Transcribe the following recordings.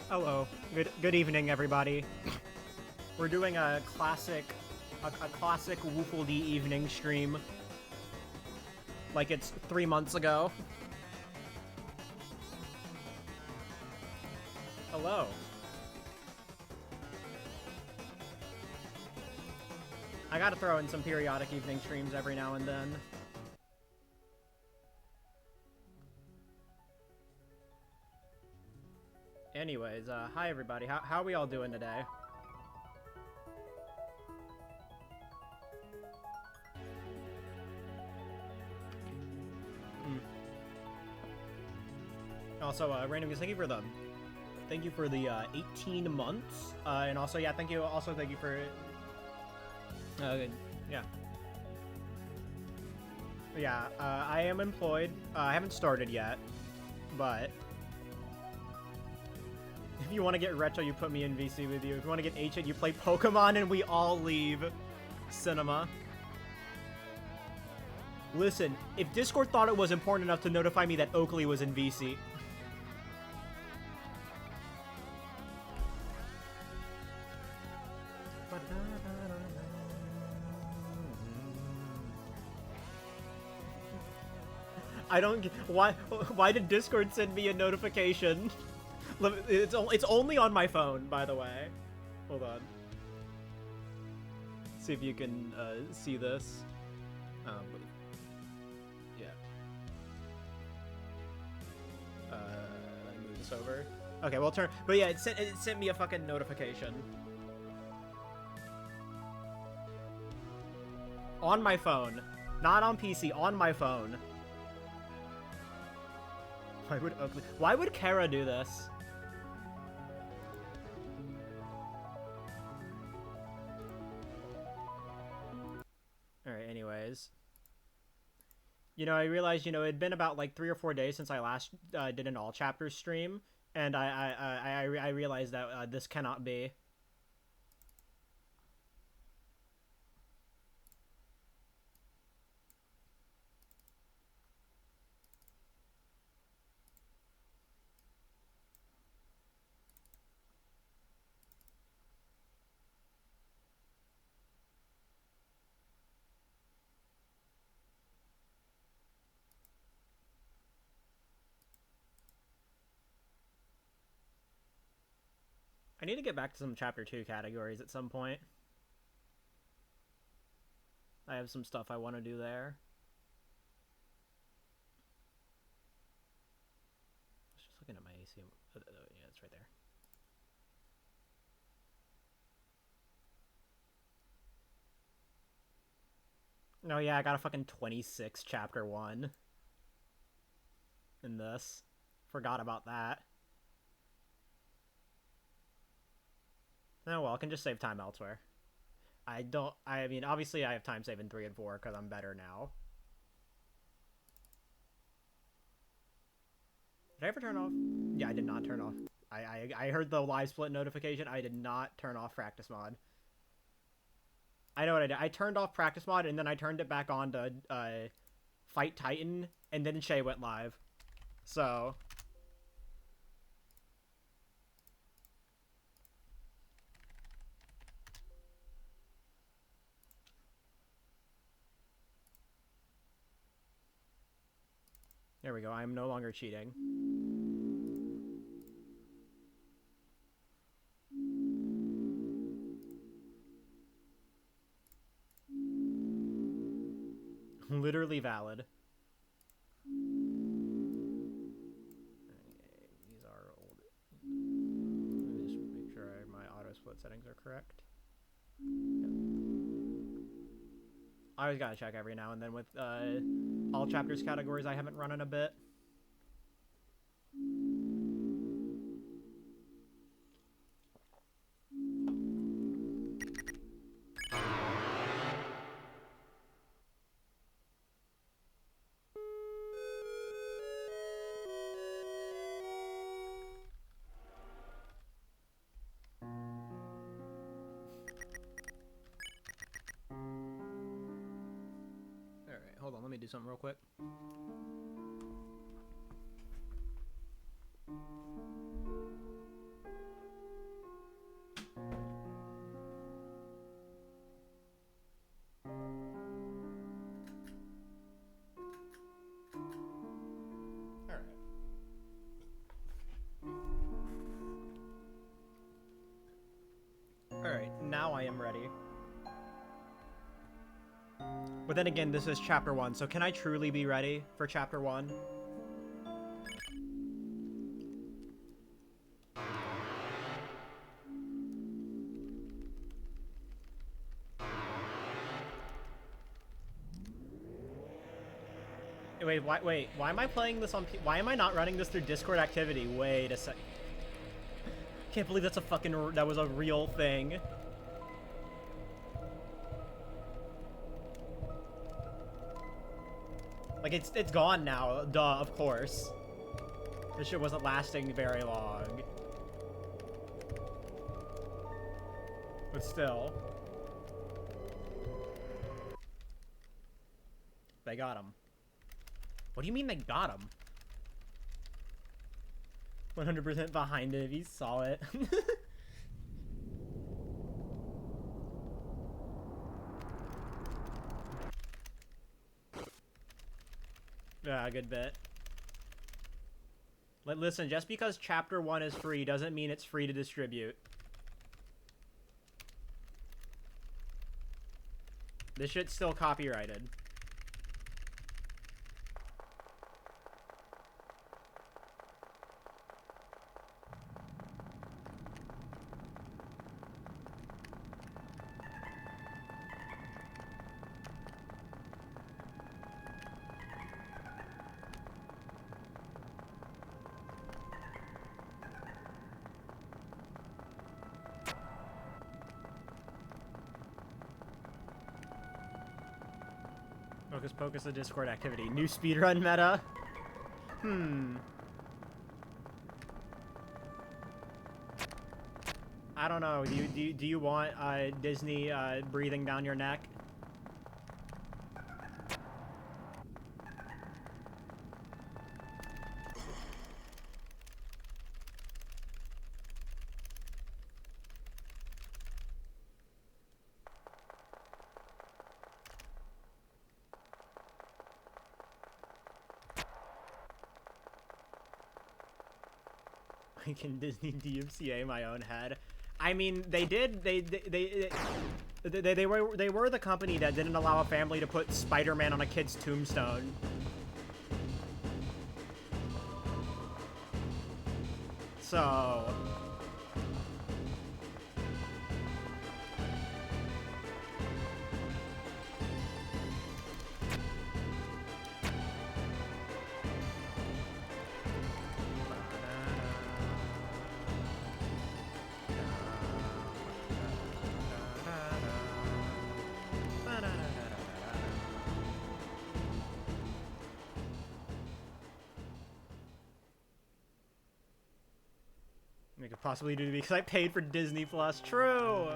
Hello. Good evening, everybody. We're doing a classic Woofle D evening stream. Like it's 3 months ago. Hello. I gotta throw in some periodic evening streams every now and then. Anyways, hi everybody. How are we all doing today? Also, Random, thank you for the 18 months, and also, yeah, thank you for, yeah. Yeah, I am employed. I haven't started yet, but if you want to get retro, you put me in VC with you. If you want to get ancient, you play Pokemon and we all leave cinema. Listen, if Discord thought it was important enough to notify me that Oakley was in VC... I don't get... Why did Discord send me a notification? It's only on my phone, by the way. Hold on. See if you can see this. Yeah. Let me move this over. Okay, well turn. But yeah, it sent me a fucking notification. On my phone. Not on PC, on my phone. Why would Kara do this? Alright, anyways. You know, I realized, you know, it'd been about like 3 or 4 days since I last did an all chapters stream, and I realized that this cannot be. I need to get back to some chapter 2 categories at some point. I have some stuff I want to do there. I was just looking at my AC. Yeah, it's right there. No, yeah, I got a fucking 26 chapter 1 in this. Forgot about that. Oh well, I can just save time elsewhere. I mean, obviously I have time save in 3 and 4 because I'm better now. Did I ever turn off? Yeah, I did not turn off. I heard the live split notification. I did not turn off practice mod. I know what I did. I turned off practice mod and then I turned it back on to Fight Titan, and then Shay went live. So... There we go. I am no longer cheating. Literally valid. Okay, these are old. Let me just make sure my auto split settings are correct. Yep. I always gotta check every now and then with all chapters categories I haven't run in a bit. Hold on, let me do something real quick. Alright, now I am ready. But then again, this is chapter 1, so can I truly be ready for chapter 1? Wait, why am I playing this on why am I not running this through Discord activity? Wait a sec. Can't believe that's a fucking, that was a real thing. Like, it's gone now, duh, of course. This shit wasn't lasting very long. But still. They got him. What do you mean they got him? 100% behind it if you saw it. Yeah, good bit. Listen, just because Chapter 1 is free doesn't mean it's free to distribute. This shit's still copyrighted. Focus Pocus the Discord activity. New speedrun meta? I don't know. Do you want Disney breathing down your neck? Can Disney DMCA my own head? I mean, they did. They were the company that didn't allow a family to put Spider-Man on a kid's tombstone. So. It could possibly do because I paid for Disney Plus. True.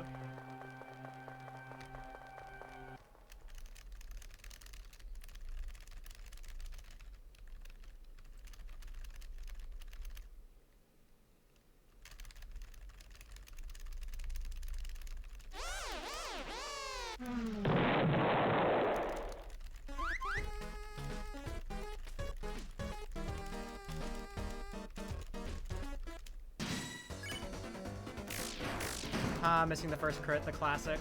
Missing the first crit, the classic.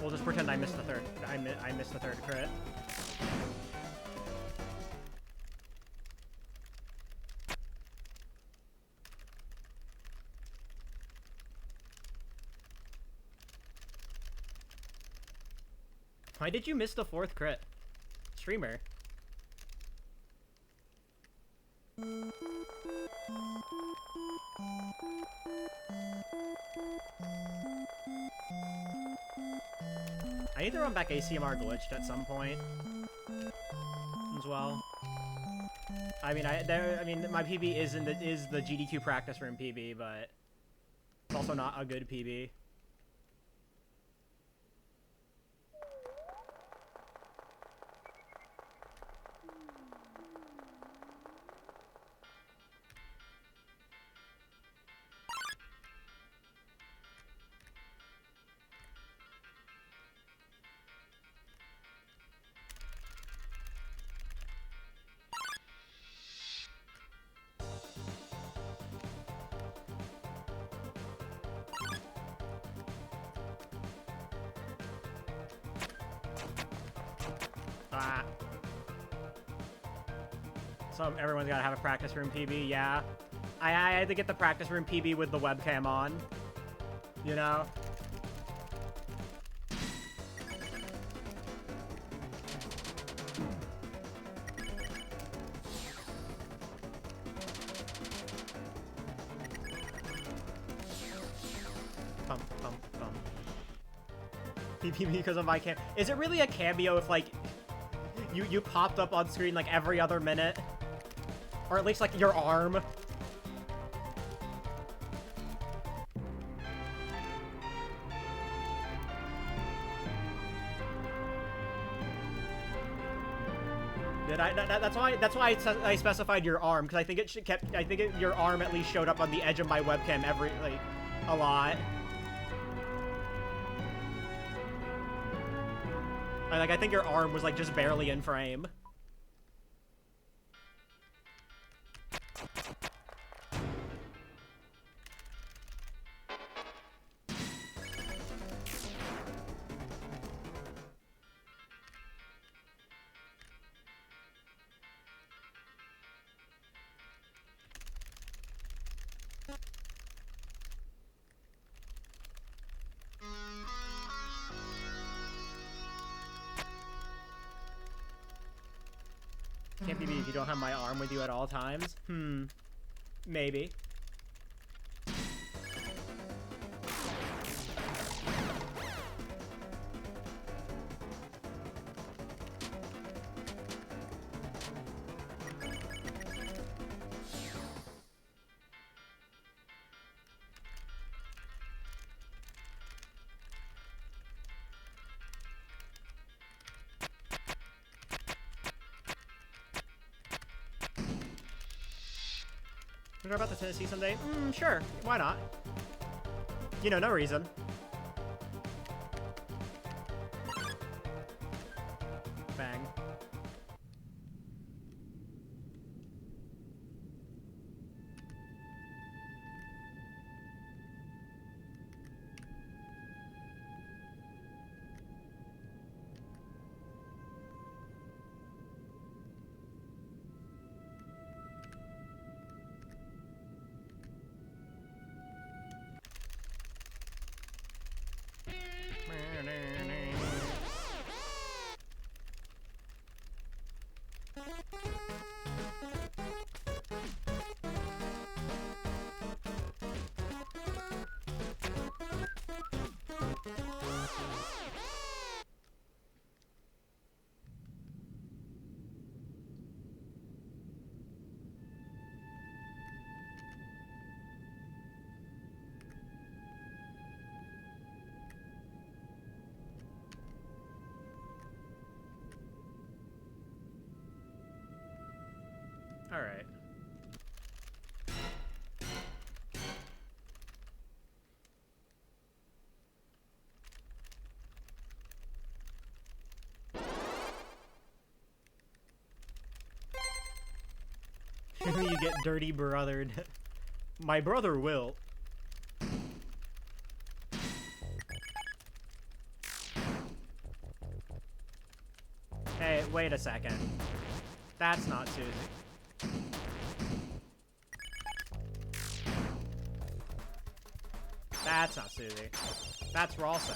We'll just pretend I missed the third. I missed the third crit. Why did you miss the fourth crit? Streamer. I need to run back ACMR glitched at some point as well. I mean, my PB is the GDQ practice room PB, but it's also not a good PB. So everyone's gotta have a practice room PB, yeah. I had to get the practice room PB with the webcam on. You know? Bump, bump, bump. PB because of my cam. Is it really a cameo if, like, you popped up on screen, like, every other minute? Or at least, like, your arm? Did I? That's why I specified your arm, because I think your arm at least showed up on the edge of my webcam a lot. I think your arm was, like, just barely in frame. Can't be if you don't have my arm with you at all times. Maybe. What about the Tennessee someday? Sure. Why not? You know, no reason. Bang. All right. You get dirty brothered. My brother will. Hey, wait a second. That's not Susie. That's not Susie. That's Ralsei.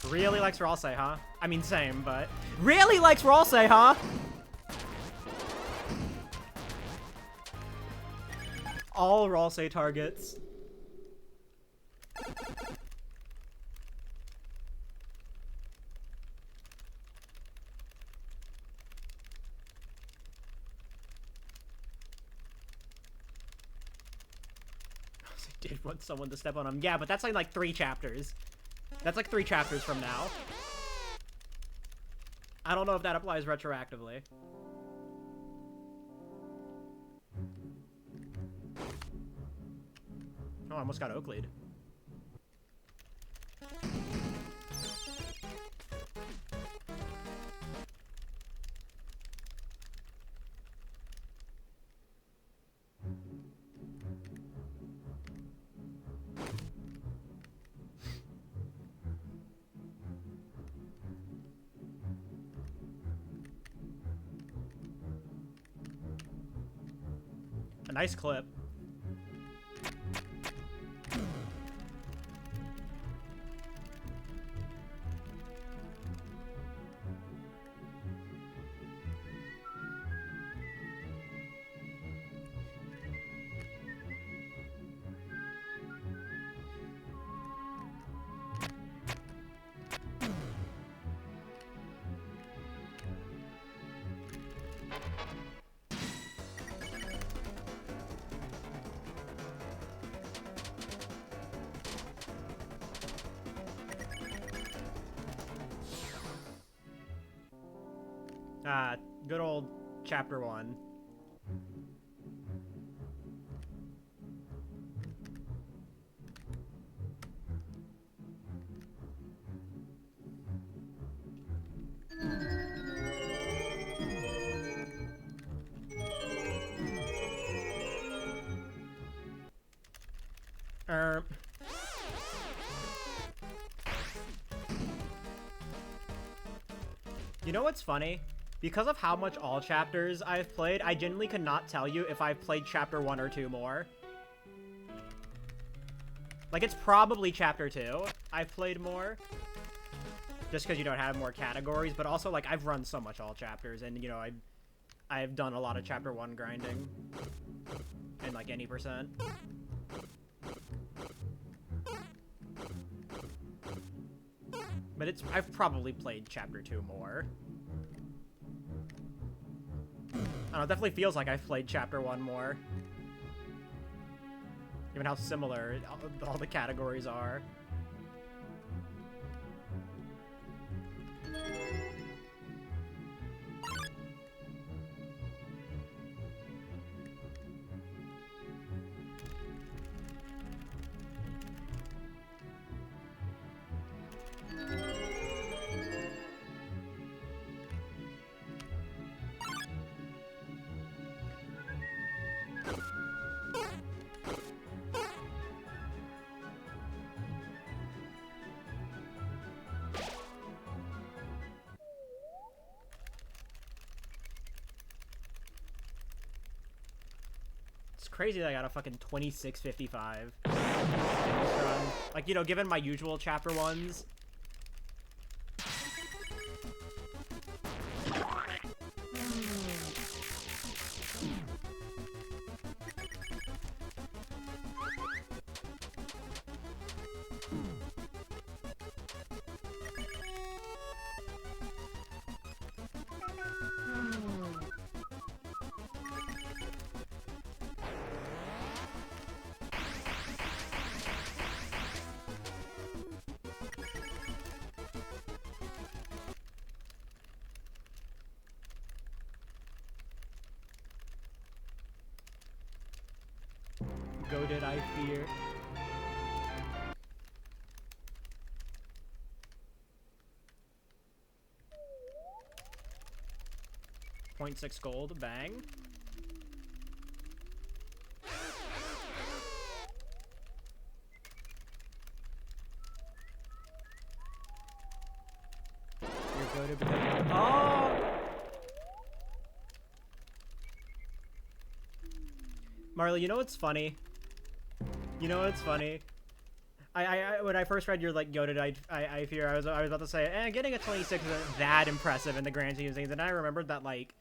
Really likes Ralsei, huh? I mean, same, but... Really likes Ralsei, huh? All Ralsei targets. I did want someone to step on him. Yeah, but that's like 3 chapters. That's like 3 chapters from now. I don't know if that applies retroactively. Oh, I almost got Oaklead. A nice clip. Good old chapter 1. You know what's funny? Because of how much all chapters I've played, I genuinely could not tell you if I've played chapter 1 or 2 more. Like, it's probably chapter 2 I've played more. Just because you don't have more categories, but also, like, I've run so much all chapters, and, you know, I've done a lot of chapter 1 grinding. In, like, any percent. But I've probably played chapter 2 more. I don't know, it definitely feels like I've played chapter 1 more. Given how similar all the categories are. It's crazy that I got a fucking 2655 in this run. Like, you know, given my usual chapter 1s. Goaded, I fear. .6 gold, bang. You're goaded because... Oh! Marley, you know what's funny? You know what's funny? When I first read your, like, goated, I fear, I was about to say, getting a 26 isn't that impressive in the grand scheme of things, and I remembered that, like,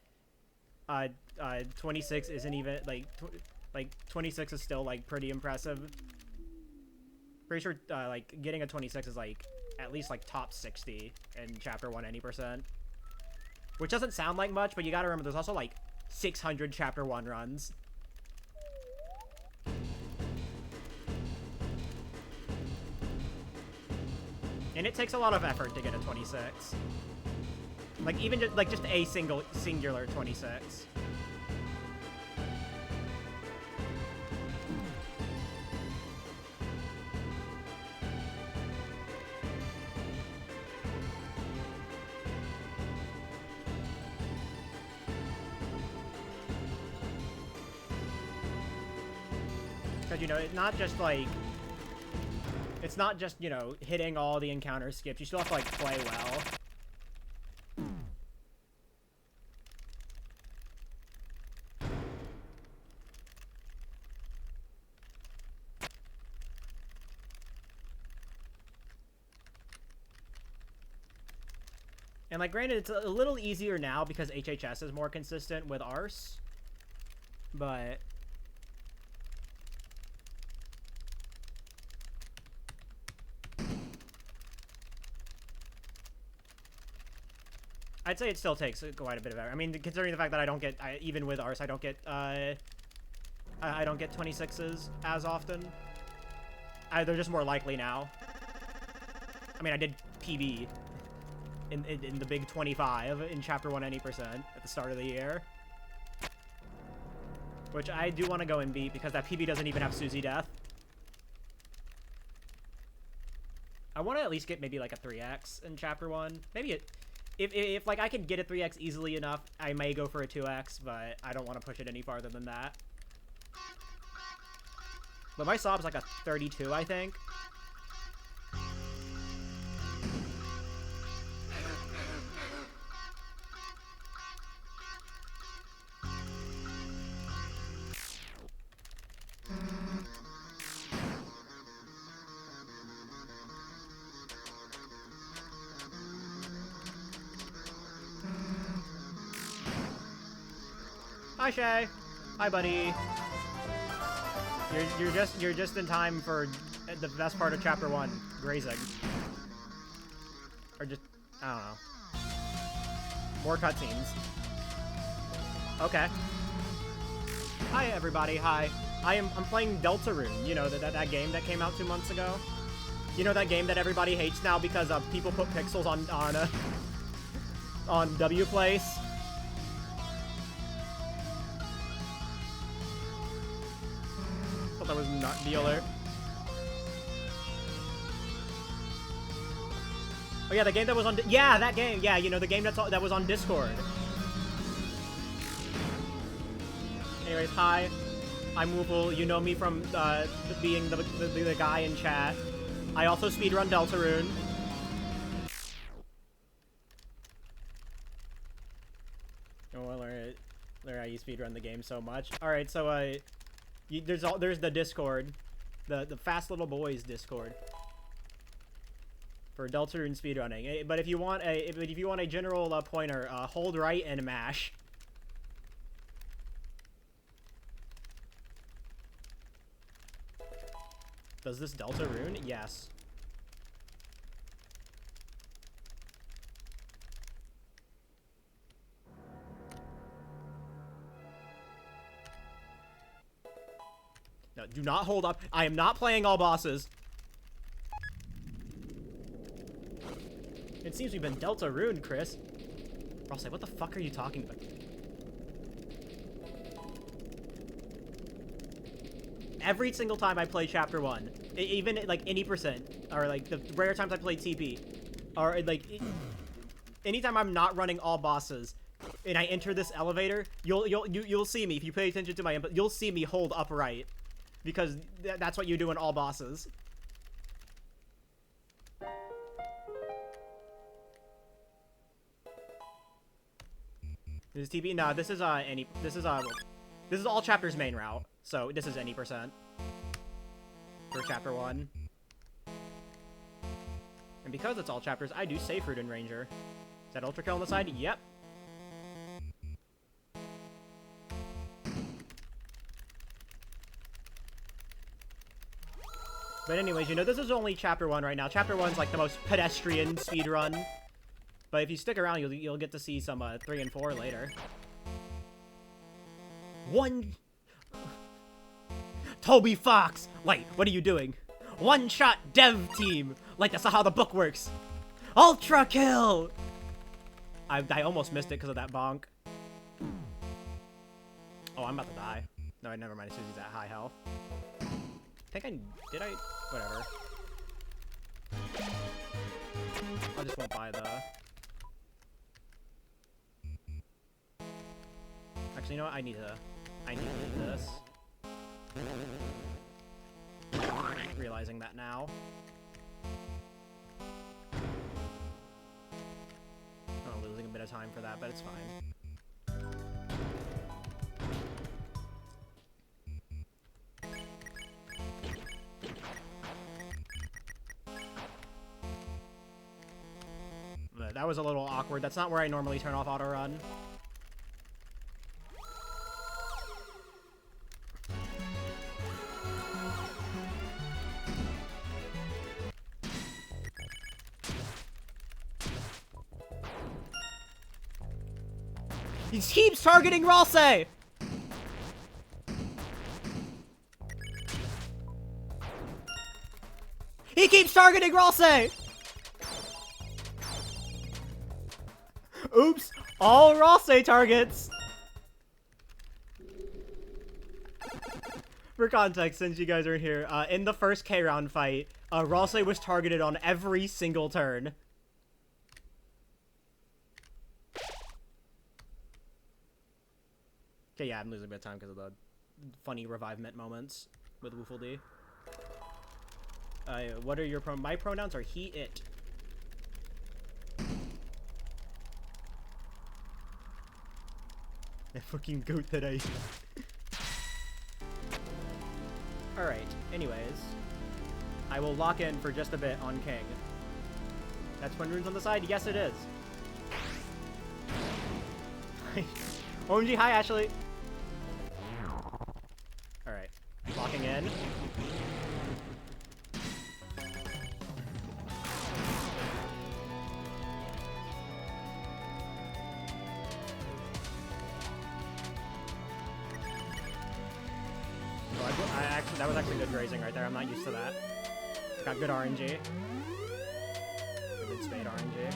26 isn't even, like, 26 is still, like, pretty impressive. Pretty sure, like, getting a 26 is, like, at least, like, top 60 in chapter 1 any percent. Which doesn't sound like much, but you gotta remember, there's also, like, 600 chapter 1 runs. And it takes a lot of effort to get a 26. Like, even just, like, just a singular 26. Because, you know, it's not just, like... It's not just, you know, hitting all the encounter skips. You still have to, like, play well. And, like, granted, it's a little easier now because HHS is more consistent with Arse. But... I'd say it still takes quite a bit of effort. I mean, considering the fact that I don't get, even with Arse, I don't get 26s as often. They're just more likely now. I mean, I did PB in the big 25 in Chapter 1 any percent at the start of the year. Which I do want to go and beat because that PB doesn't even have Susie Death. I want to at least get maybe like a 3x in Chapter 1. Maybe it... If like I can get a 3x easily enough, I may go for a 2x, but I don't want to push it any farther than that. But my Saab's like a 32, I think. Hi, Shay. Hi, buddy. You're just in time for the best part of Chapter 1, grazing. Or just, I don't know. More cutscenes. Okay. Hi, everybody. Hi. I'm playing Deltarune. You know, that game that came out 2 months ago. You know that game that everybody hates now because people put pixels on Wplace. That was not the alert. Oh yeah, the game that was on. Yeah, that game. Yeah, you know the game that was on Discord. Anyways, hi, I'm Woofle. You know me from being the guy in chat. I also speedrun Deltarune. Oh, well, learn how you speedrun the game so much. All right, so there's the Discord, the Fast Little Boys Discord for Deltarune speedrunning. But if you want a general pointer, hold right and mash. Does this Deltarune? Yes. No, do not hold up. I am not playing all bosses. It seems we've been Deltarune, Chris. I'll say, what the fuck are you talking about? Every single time I play Chapter 1, even like any percent, or like the rare times I play TP, or like anytime I'm not running all bosses, and I enter this elevator, you'll see me if you pay attention to my input. You'll see me hold upright. Because that's what you do in all bosses. This is TP? No, this is all Chapter's main route. So this is any percent for Chapter 1. And because it's all chapters, I do Safe Route in Ranger. Is that Ultra Kill on the side? Yep. But anyways, you know, this is only Chapter 1 right now. Chapter 1's like the most pedestrian speedrun. But if you stick around, you'll get to see some 3 and 4 later. Toby Fox! Wait, what are you doing? One-shot dev team! Like, that's not how the book works! Ultra kill! I almost missed it because of that bonk. Oh, I'm about to die. No, never mind. Susie's at high health. Did I? Whatever. I just won't buy the... Actually, you know what? I need to do this. Realizing that now. Oh, losing a bit of time for that, but it's fine. That was a little awkward. That's not where I normally turn off auto run. He keeps targeting Ralsei! He keeps targeting Ralsei! Oops! All Ralsei targets! For context, since you guys aren't here, in the first K-round fight, Ralsei was targeted on every single turn. Okay, yeah, I'm losing a bit of time because of the funny revivement moments with Woofle D. What are your my pronouns are he, it. That fucking goat that I... Alright, anyways. I will lock in for just a bit on King. That's Twin Runes on the side? Yes, it is. OMG, hi, Ashley. Alright, locking in. That was actually good grazing right there. I'm not used to that. Got good RNG. Good spade RNG.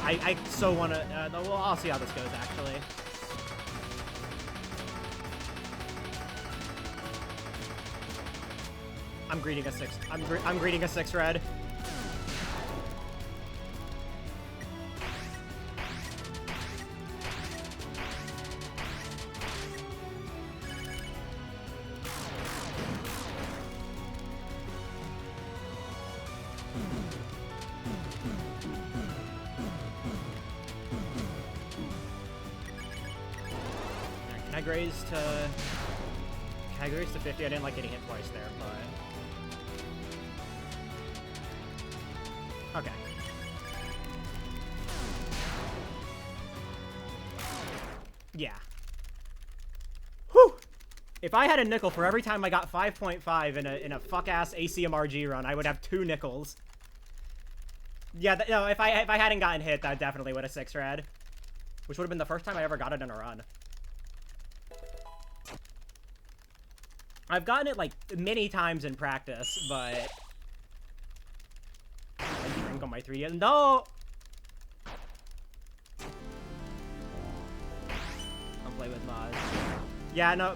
I so want to, well, I'll see how this goes, actually. I'm greeting a 6. I'm greeting a 6 red. Can I graze to 50? I didn't like getting hit twice there, but... Okay. Yeah. Whew! If I had a nickel for every time I got 5.5 in a fuck-ass ACMRG run, I would have 2 nickels. Yeah, no, if I hadn't gotten hit, that definitely would have 6 red. Which would have been the first time I ever got it in a run. I've gotten it, like, many times in practice, but... I drink on my 3. No! I'll play with mods. Yeah, no,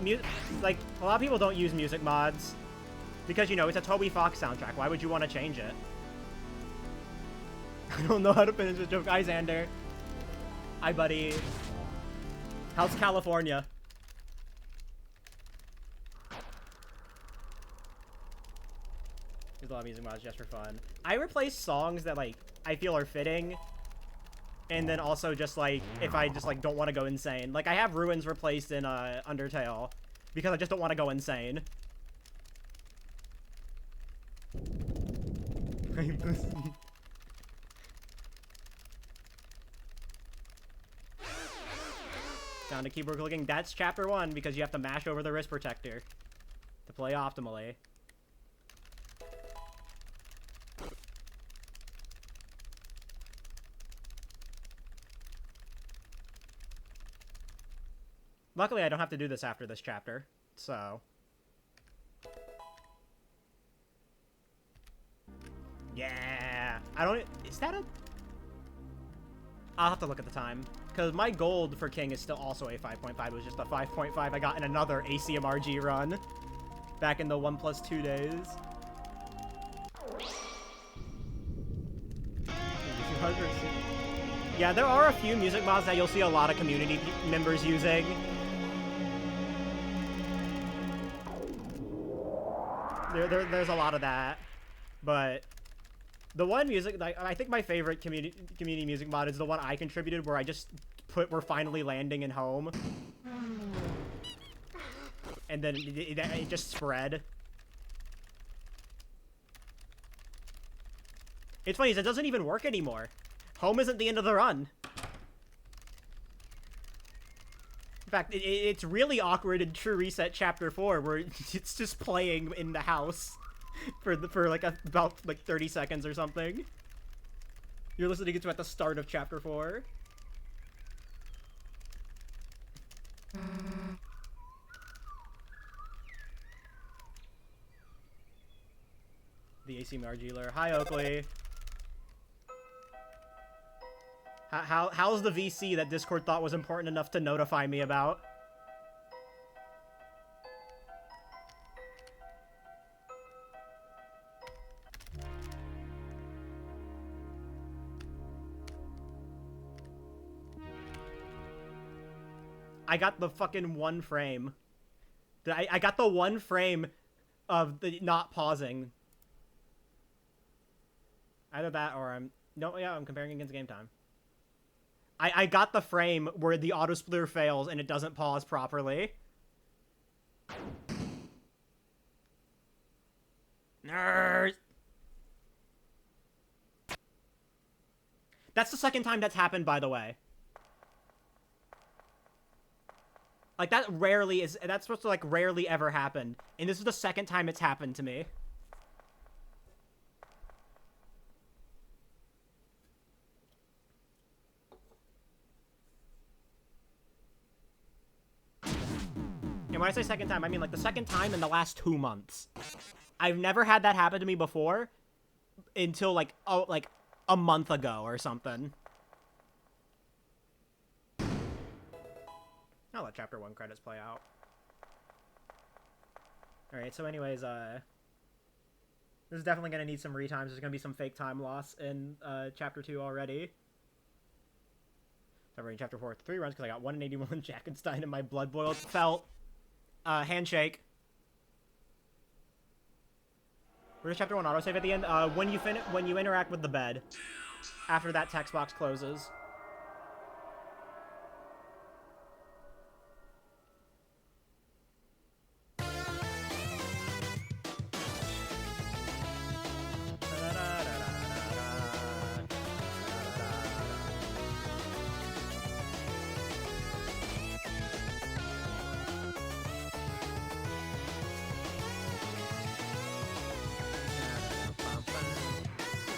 like, a lot of people don't use music mods. Because, you know, it's a Toby Fox soundtrack. Why would you want to change it? I don't know how to finish this joke. Hi, Xander. Hi, buddy. How's California? There's a lot of music mods just for fun. I replace songs that, like, I feel are fitting. And then also just, like, if I just, like, don't want to go insane. Like, I have Ruins replaced in, Undertale. Because I just don't want to go insane. Down to keyboard clicking. That's chapter 1 because you have to mash over the wrist protector to play optimally. Luckily, I don't have to do this after this chapter, so... Yeah! I don't... Is that a... I'll have to look at the time. Because my gold for King is still also a 5.5. It was just a 5.5 I got in another ACMRG run. Back in the 1+2 days. Yeah, there are a few music mods that you'll see a lot of community members using. There's a lot of that. But the one music, like, I think my favorite community music mod is the one I contributed where I just put "We're finally landing in home." And then it just spread. It's funny, it doesn't even work anymore. Home isn't the end of the run. In fact, it's really awkward in True Reset Chapter 4, where it's just playing in the house for like about 30 seconds or something. You're listening to it at the start of Chapter 4. The ACMRG lure. Hi, Oakley. How's the VC that Discord thought was important enough to notify me about? I got the fucking one frame. I got the one frame of the not pausing. Either that or I'm comparing against game time. I got the frame where the autosplitter fails and it doesn't pause properly. Nerd. That's the second time that's happened, by the way. Like, that's supposed to, like, rarely ever happen. And this is the second time it's happened to me. And when I say second time, I mean, like, the second time in the last 2 months. I've never had that happen to me before until, like, a month ago or something. I'll let Chapter 1 credits play out. Alright, so anyways, this is definitely going to need some retimes. There's going to be some fake time loss in Chapter 2 already. So I'm reading Chapter 4 with 3 runs because I got 181 Jackenstein in my blood boiled felt. Handshake. Where's Chapter 1 autosave at the end? When you interact with the bed. After that text box closes.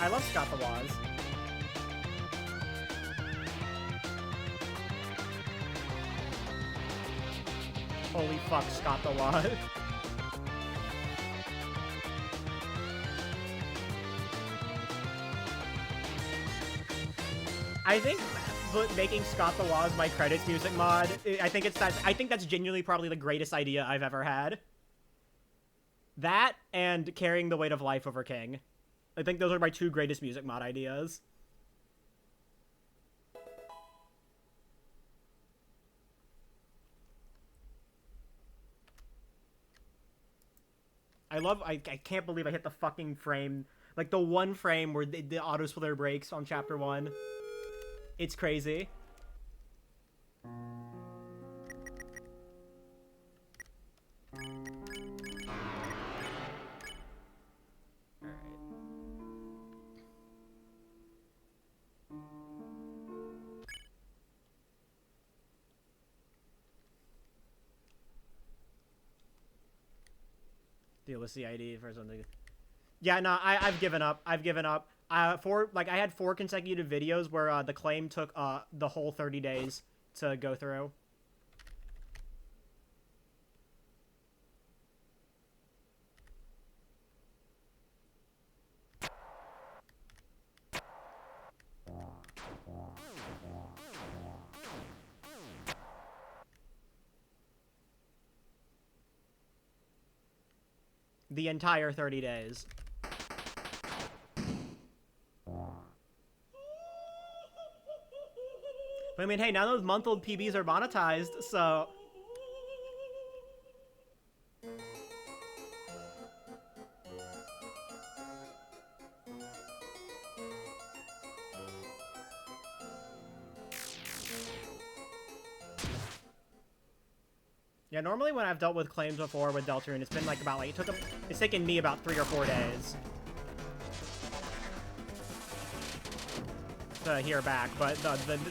I love Scott the Woz. Holy fuck, Scott the Woz. I think making Scott the Woz my credits music mod, I think that's genuinely probably the greatest idea I've ever had. That and Carrying the Weight of Life over King. I think those are my 2 greatest music mod ideas. I can't believe I hit the fucking frame. Like, the one frame where the autosplitter breaks on Chapter 1. It's crazy. The Odyssey ID for something. Yeah, no, I've given up. I've given up. I had 4 consecutive videos where the claim took the whole 30 days to go through. The entire 30 days. But I mean, hey, now those month-old PBs are monetized, so... Yeah, normally when I've dealt with claims before with Deltarune, it's been like about, like, it's taken me about 3 or 4 days to hear back, but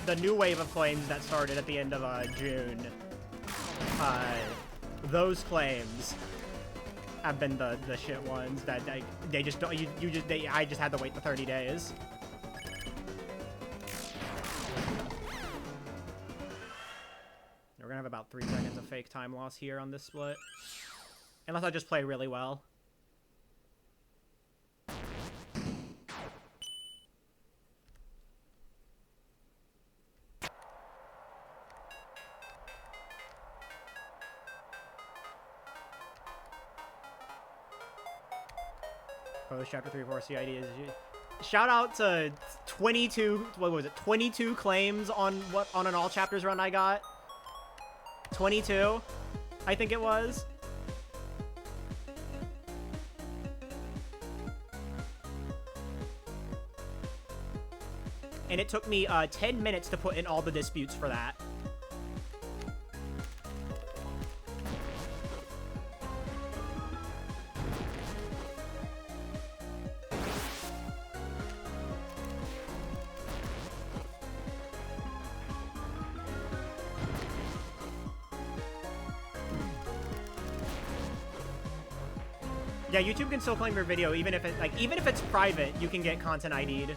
the new wave of claims that started at the end of June, those claims have been the shit ones that they just don't, I just had to wait the 30 days. We're gonna have about 3 seconds of fake time loss here on this split, unless I just play really well. Post chapter 3 4 CID is shout out to 22, what was it, 22 claims on an all chapters run I got. 22, I think it was. And it took me 10 minutes to put in all the disputes for that. Yeah, YouTube can still claim your video even if it's private, you can get content ID'd.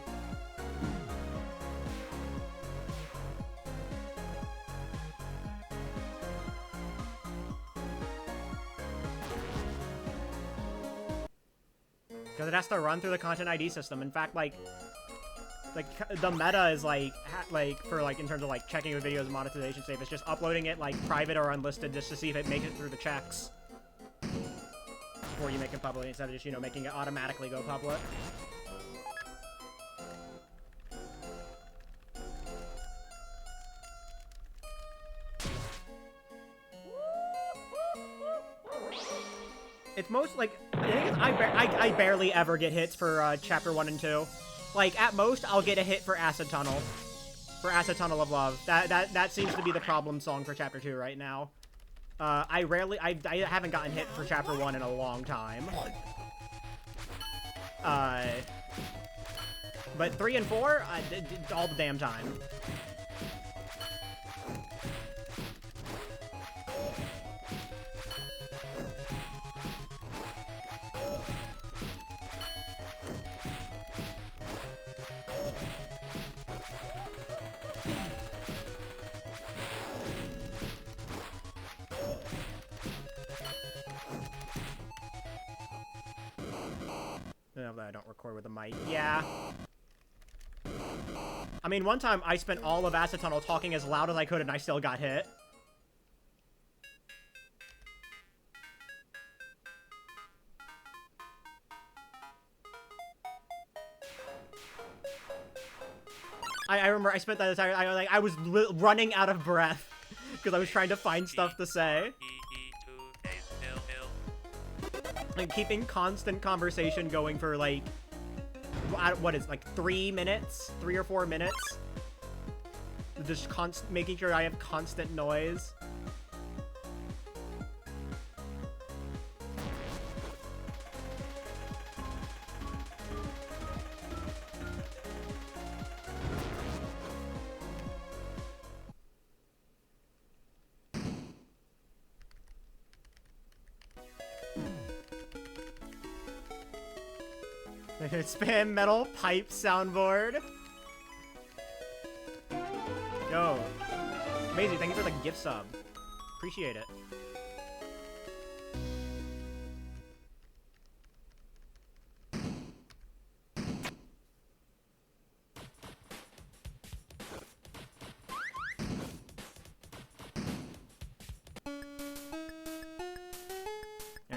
Because it has to run through the content ID system. In fact, like the meta is like for like in terms of like checking the video's monetization safe, it's just uploading it like private or unlisted just to see if it makes it through the checks before you make it public, instead of just, you know, making it automatically go public. It's most like I barely ever get hits for chapter 1 and 2. Like at most I'll get a hit for Acid Tunnel. For Acid Tunnel of Love. That seems to be the problem song for chapter 2 right now. I haven't gotten hit for chapter 1 in a long time. But 3 and 4, all the damn time. I don't record with a mic. Yeah. I mean, one time I spent all of Acid Tunnel talking as loud as I could and I still got hit. I remember I spent that entire, I was running out of breath because I was trying to find stuff to say. Like, keeping constant conversation going for, like, what is, like, 3 minutes? 3 or 4 minutes? Just making sure I have constant noise. Spam metal pipe soundboard. Yo. Amazing, thank you for the gift sub. Appreciate it.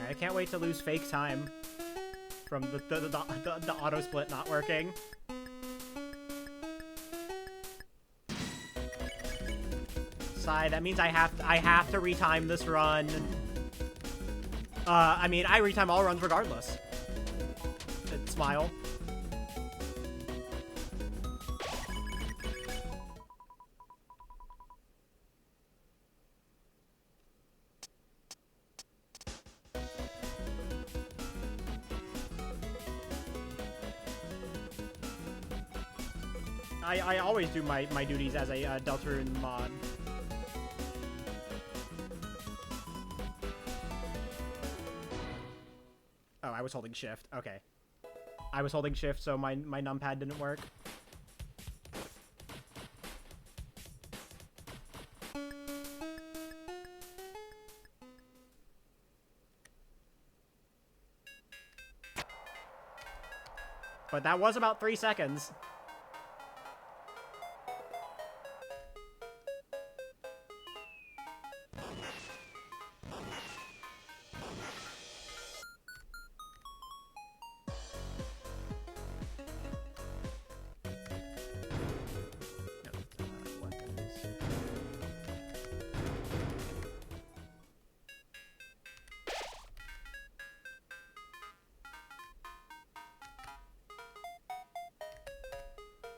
I can't wait to lose fake time from the auto split not working. Sigh, that means I have to retime this run. I mean, I retime all runs regardless. Smile. I always do my duties as a Deltarune mod. Oh, I was holding shift. Okay. I was holding shift, so my numpad didn't work. But that was about 3 seconds.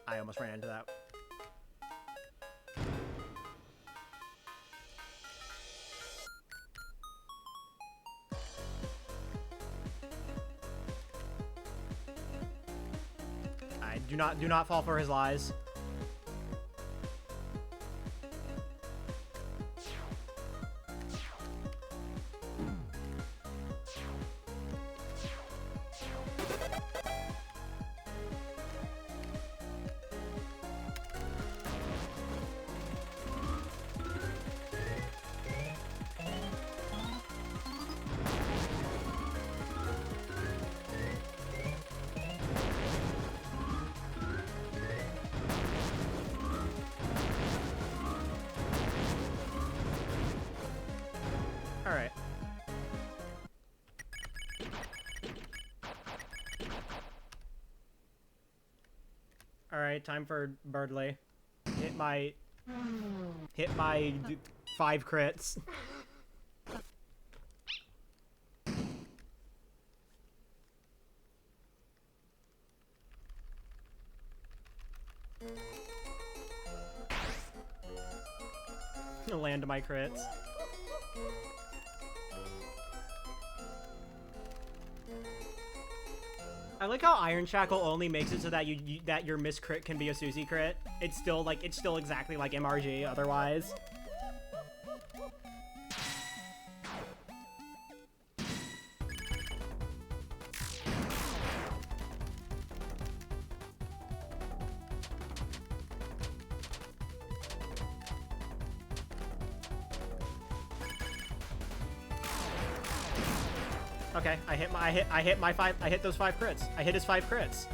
I almost ran into that. Do not fall for his lies. Alright. Alright, time for Birdly. Hit my 5 crits. Land my crits. I like how Iron Shackle only makes it so that that your miss crit can be a Susie crit. It's still exactly like MRG otherwise. Okay, I hit those 5 crits. I hit his 5 crits.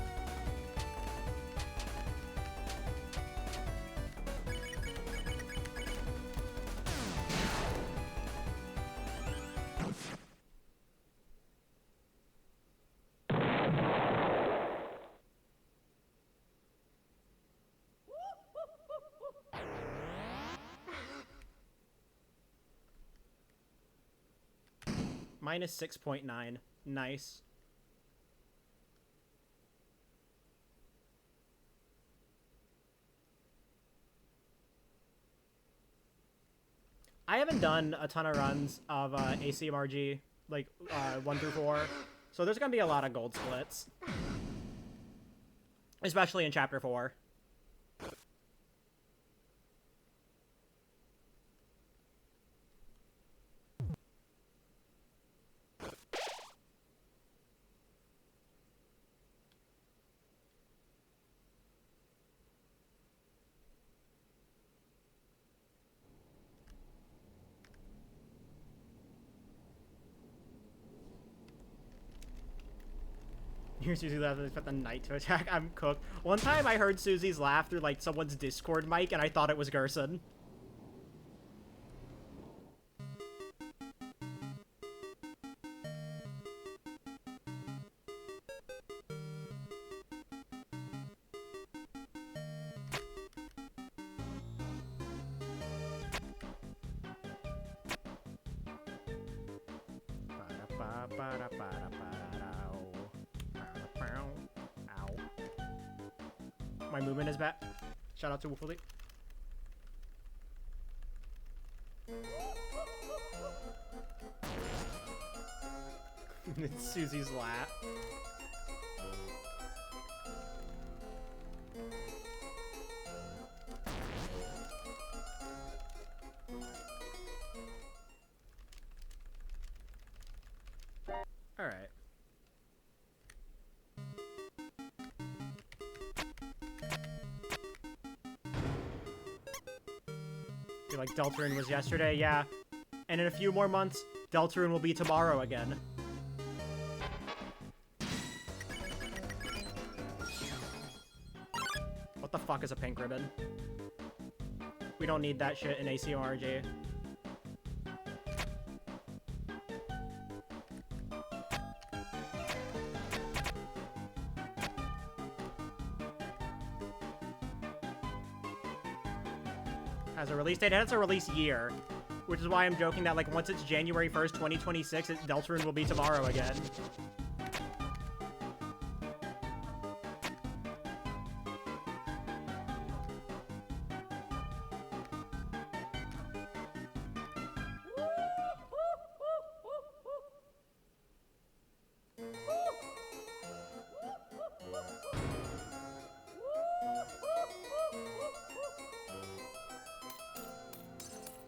Minus 6.9. Nice. I haven't done a ton of runs of ACMRG, like 1 through 4, so there's gonna be a lot of gold splits. Especially in Chapter 4. Here's Susie laughing, expect the knight to attack. I'm cooked. One time I heard Susie's laugh through like someone's Discord mic and I thought it was Gerson. Ow. My movement is bad. Shout out to Woofly. It's Susie's lap. All right. Feel like Deltarune was yesterday, yeah. And in a few more months, Deltarune will be tomorrow again. What the fuck is a pink ribbon? We don't need that shit in ACORG. Has a release date, and it's a release year. Which is why I'm joking that, like, once it's January 1st, 2026, Deltarune will be tomorrow again.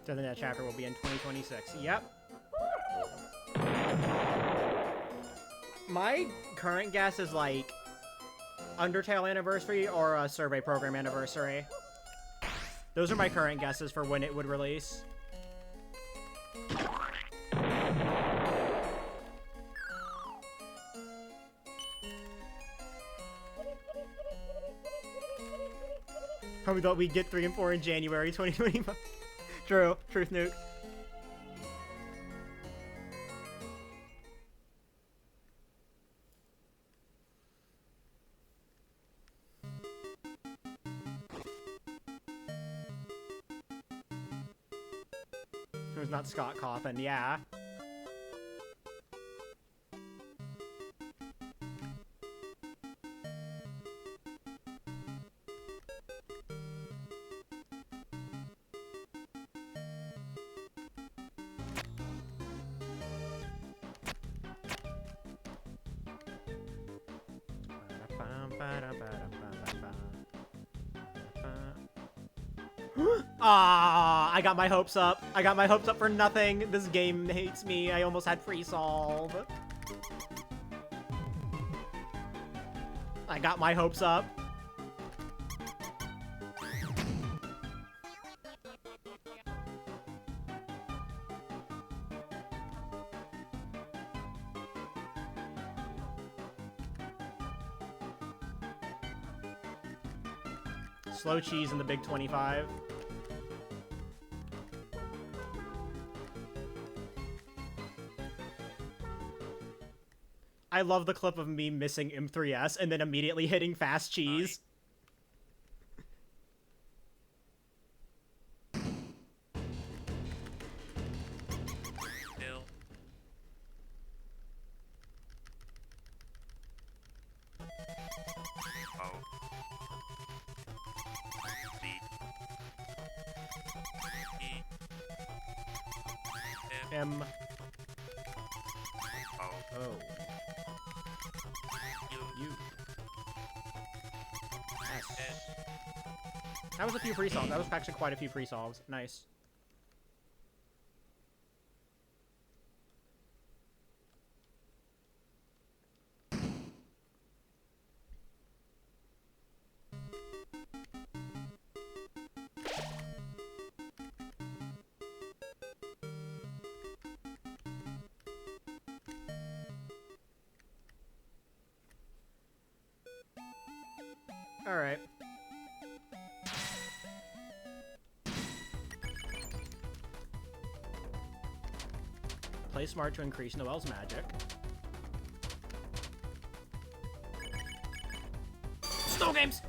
So the next chapter will be in 2026. Yep. My current guess is like Undertale anniversary or a survey program anniversary. Those are my current guesses for when it would release. We thought we'd get 3 and 4 in January 2025. True. Truth nuke. It was not Scott Cawthon, yeah. Ah, I got my hopes up. I got my hopes up for nothing. This game hates me. I almost had free solve. I got my hopes up. Slow cheese in the Big 25. I love the clip of me missing M3S and then immediately hitting fast cheese. M. O. U. S. That was a few free solves. That was actually quite a few free solves. Nice. Alright. Play smart to increase Noelle's magic. Snow games!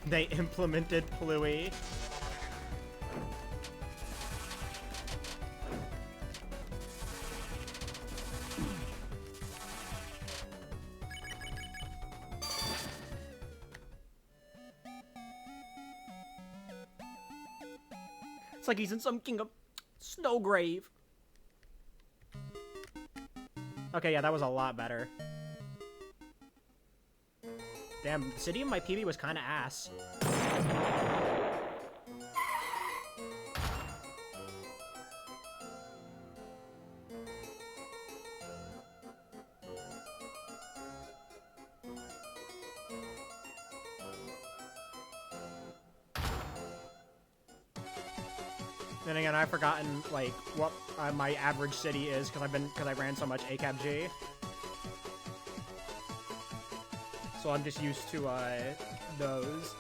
They implemented Pluie. It's like he's in some King of Snowgrave. Okay, yeah, that was a lot better. Damn, the city of my PB was kind of ass. Then again, I've forgotten like what my average city is because I ran so much ACAB G. So I'm just used to those.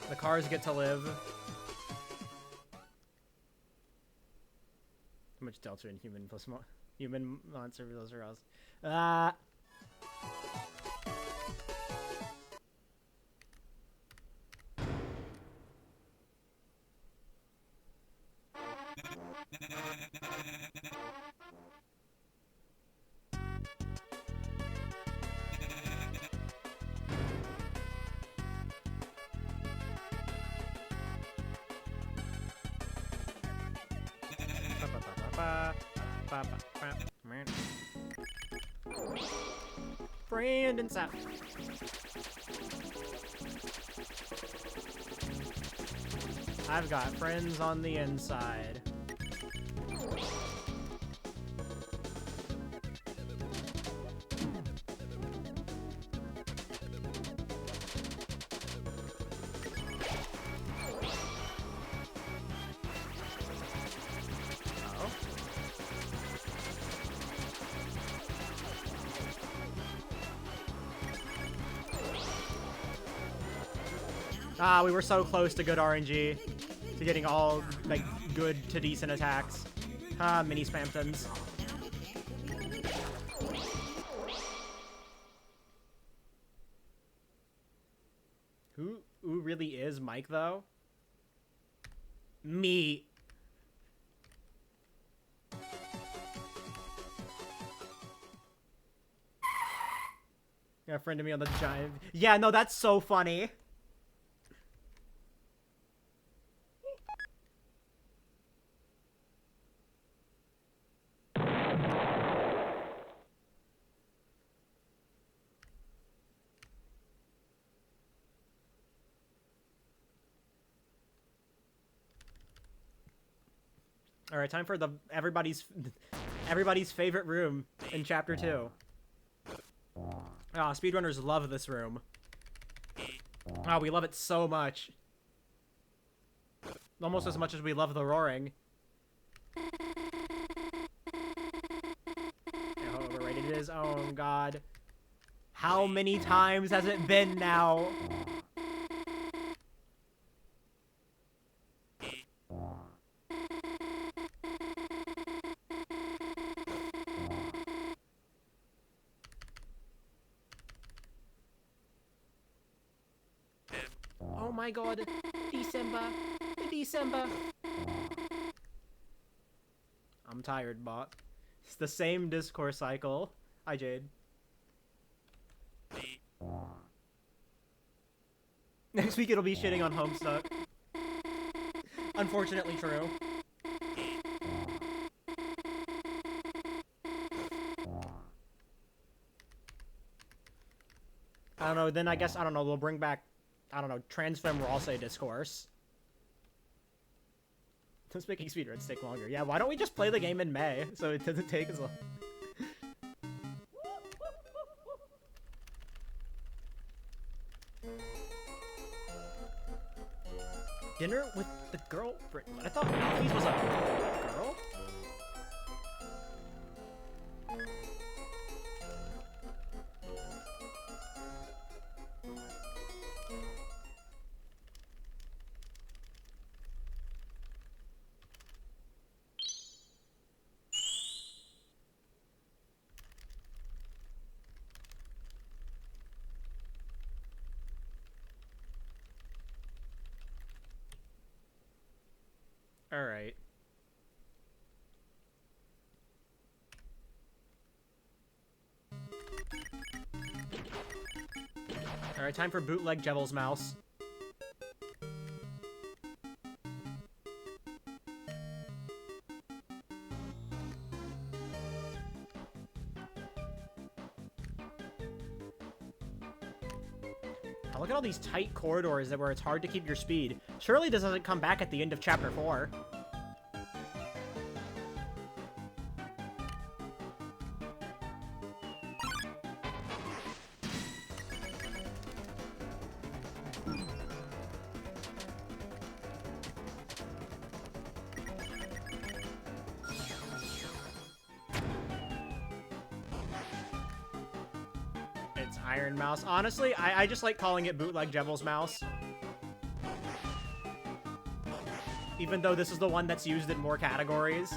The cars get to live. How much delta in human plus human monster plus Ross? Brandon South. I've got friends on the inside. We were so close to good RNG, to getting all, like, good to decent attacks. Mini Spamtons. Who really is Mike, though? Me. Got a friend of me on the giant. Yeah, no, that's so funny. All right, time for everybody's favorite room in Chapter 2. Speedrunners love this room. Oh, we love it so much. Almost as much as we love the roaring. How overrated it is. Oh, God. How many times has it been now? Oh my God, December. I'm tired, bot. It's the same discourse cycle. Hi, Jade. Next week it'll be shitting on Homestuck. Unfortunately true. I don't know, then I guess, I don't know, we'll bring back, I don't know, Transfem Ralse Discourse. It's making speedruns take longer. Yeah, why don't we just play the game in May, so it doesn't take as long? Dinner with the girlfriend. I thought Alfie's was a girl? Alright. Alright, time for bootleg Devil's Mouse. Oh, look at all these tight corridors where it's hard to keep your speed. Surely this doesn't come back at the end of Chapter 4. Iron Mouse. Honestly, I just like calling it bootleg Devil's Mouse. Even though this is the one that's used in more categories.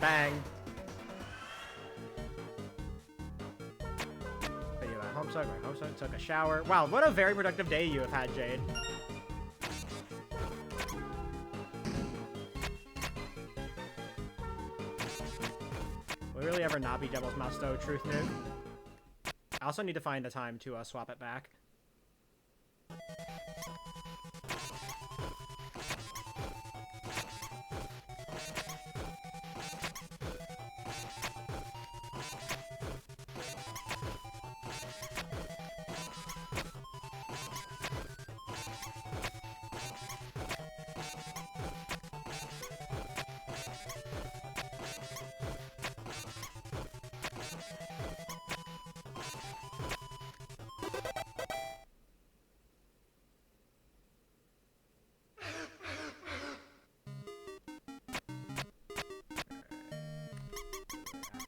Bang. My home took a shower. Wow, what a very productive day you have had, Jade. Will we really ever not be Devil's Mouse, though, Truth Nuke? I also need to find a time to swap it back.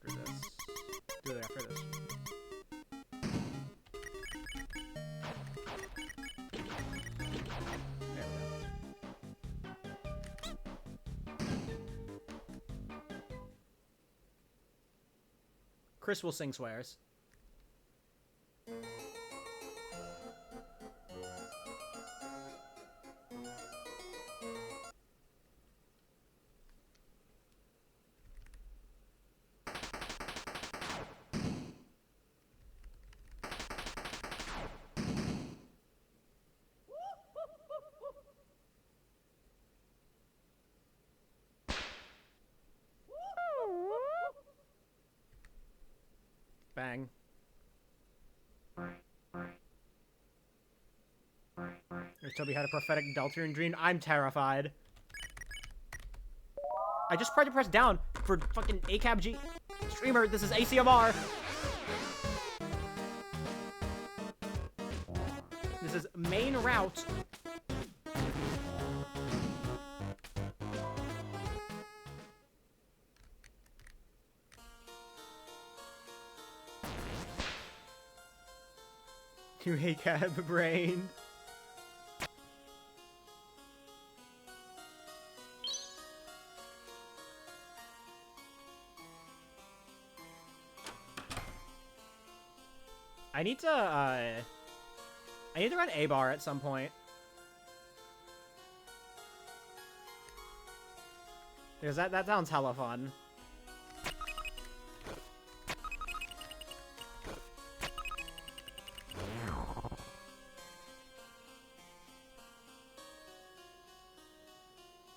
After this. There we go. Chris will sing swears. Bang. Toby had a prophetic Deltarune dream. I'm terrified. I just tried to press down for fucking ACABG. Streamer, this is ACMR. This is main route. You ACAB brain. I need to run A-bar at some point. Because that sounds hella fun.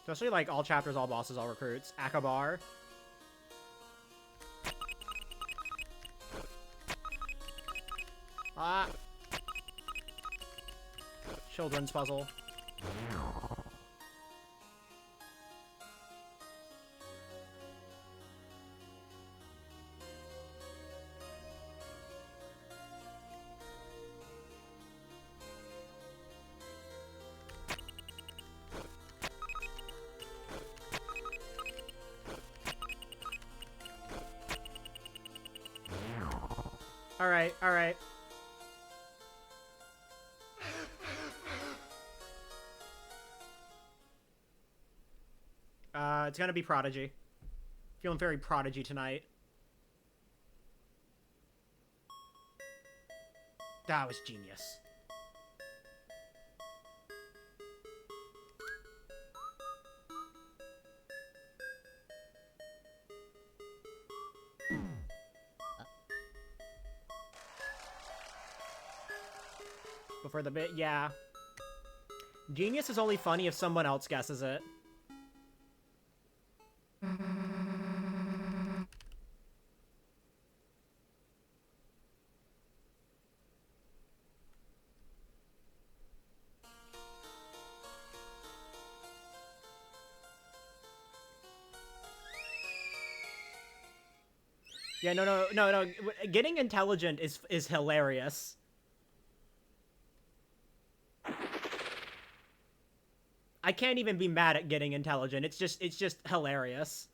Especially like all chapters, all bosses, all recruits. Akabar. Ah. Children's puzzle. Alright, alright. It's gonna be Prodigy. Feeling very Prodigy tonight. That was genius. Before the bit, yeah. Genius is only funny if someone else guesses it. Yeah, no. Getting intelligent is hilarious. I can't even be mad at getting intelligent. It's just hilarious.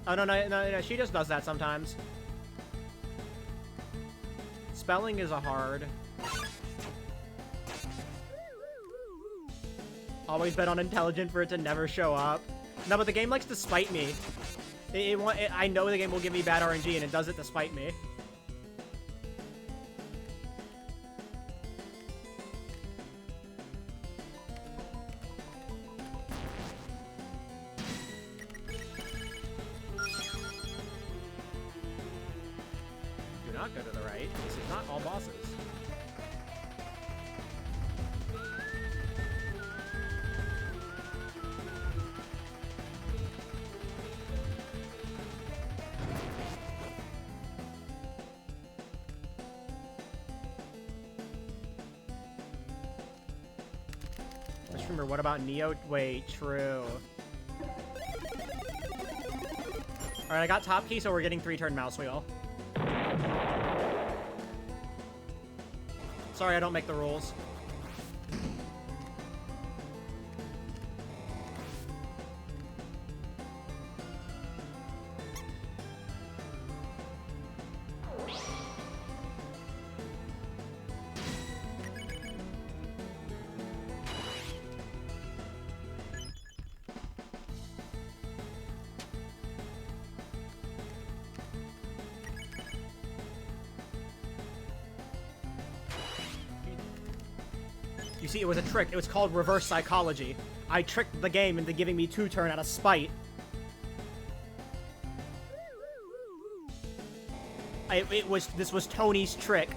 Oh, no, she just does that sometimes. Spelling is a hard. Always bet on intelligent for it to never show up. No, but the game likes to spite me. I know the game will give me bad RNG, and it does it to spite me. Do not go to the right. This is not all bosses. Just remember, what about Neo? Wait, true. Alright, I got top key, so we're getting 3-turn mouse wheel. Sorry, I don't make the rules. You see, it was a trick. It was called reverse psychology. I tricked the game into giving me 2-turn out of spite. This was Tony's trick.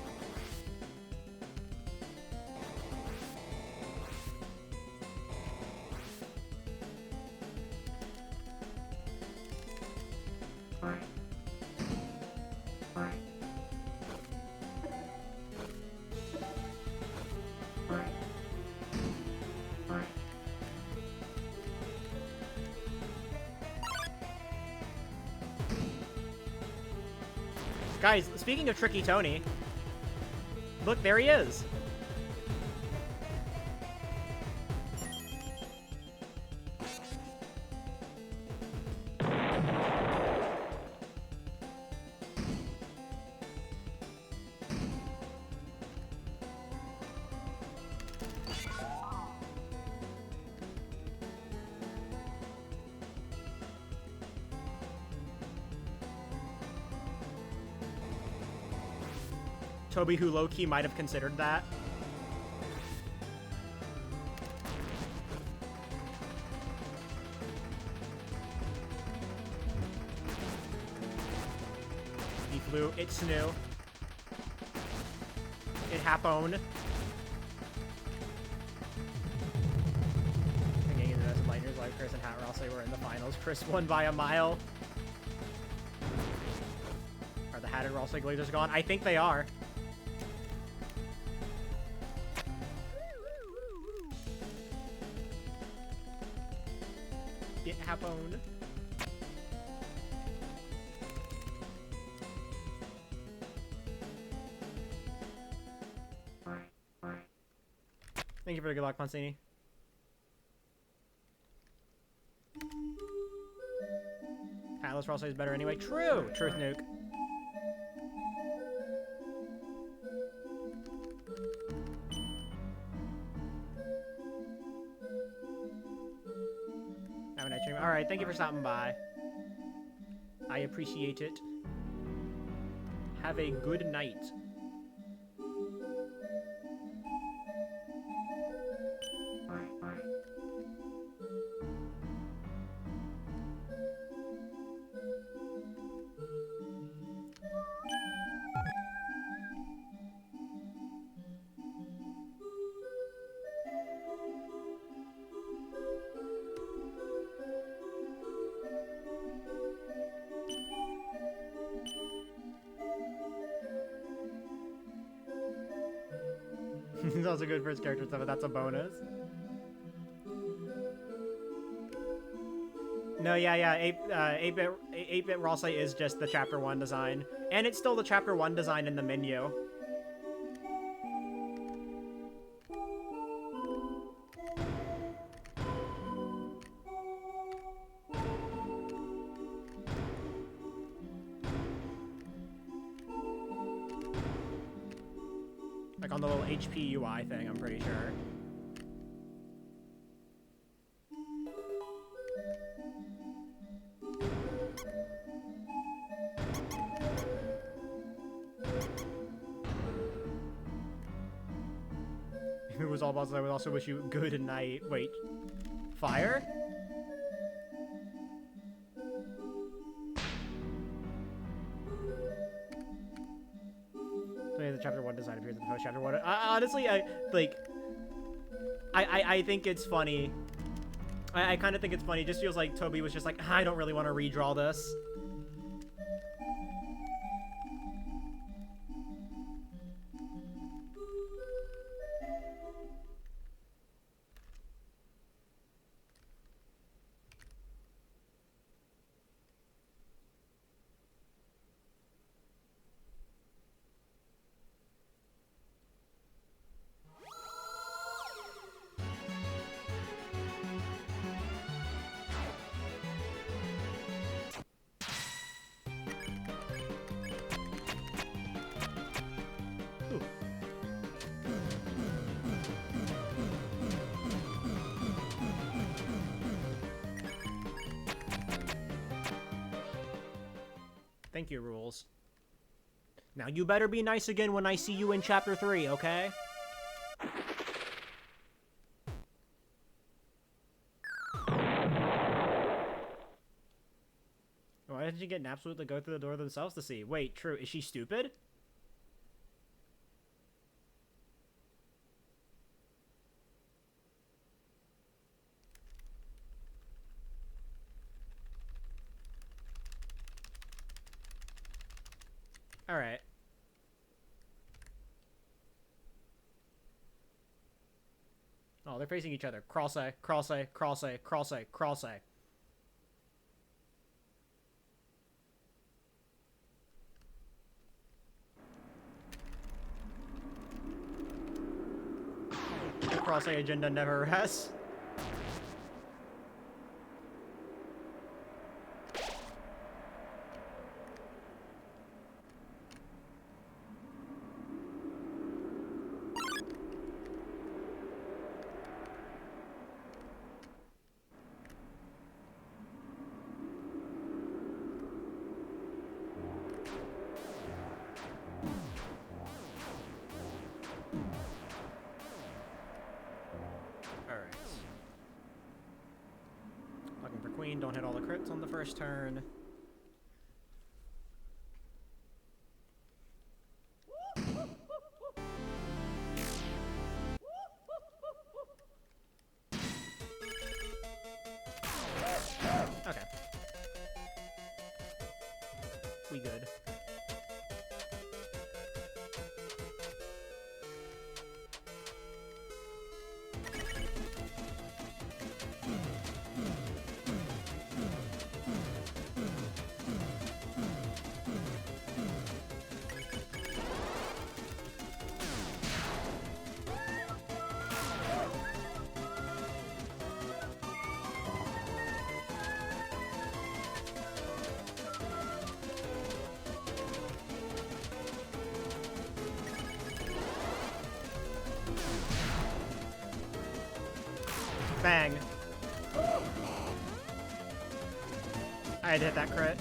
Guys, speaking of Tricky Tony, look, there he is. Toby, who low-key might have considered that. He flew. It's new. It happened. Thinking into this, Lightner's like Chris and Hat Rossley were in the finals. Chris won by a mile. Are the Hat and Rossley Glazers gone? I think they are. It happened. Thank you for the good luck, Monsini. Atlas Ross is better anyway. True! Truth nuke. Have a nice stream. Alright, thank you for stopping by. I appreciate it. Have a good night. He's also good for his character stuff, but that's a bonus. No, yeah. 8-bit Rossite is just the Chapter 1 design. And it's still the Chapter 1 design in the menu. Like on the little HP UI thing, I'm pretty sure. It was all about, I would also wish you good night. Wait. Fire? The Chapter 1 design appears in the post Chapter 1. Honestly, I think it's funny. I kind of think it's funny. It just feels like Toby was just like, I don't really want to redraw this. Thank you, Rules. Now you better be nice again when I see you in Chapter 3, okay? Why didn't you get an absolute to go through the door themselves to see? Wait, true. Is she stupid? Alright. Oh, they're facing each other. Cross-A, cross-A, cross-A, cross-A, cross-A. The cross-A agenda never rests. Don't hit all the crits on the first turn. Okay. We good. Bang. I had to hit that crit.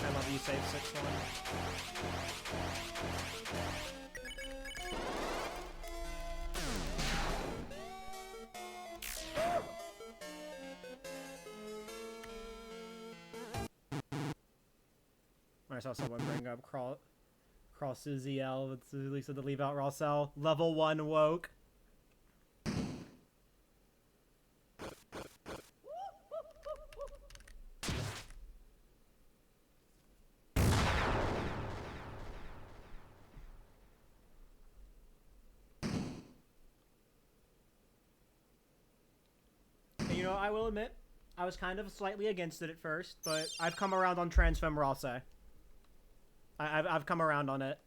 I love you, save 6-1. I saw someone bring up Cross ZL with Lisa to leave out Rossell. Level 1 woke. And you know, I will admit, I was kind of slightly against it at first, but I've come around on Transfem Rosse. I've come around on it.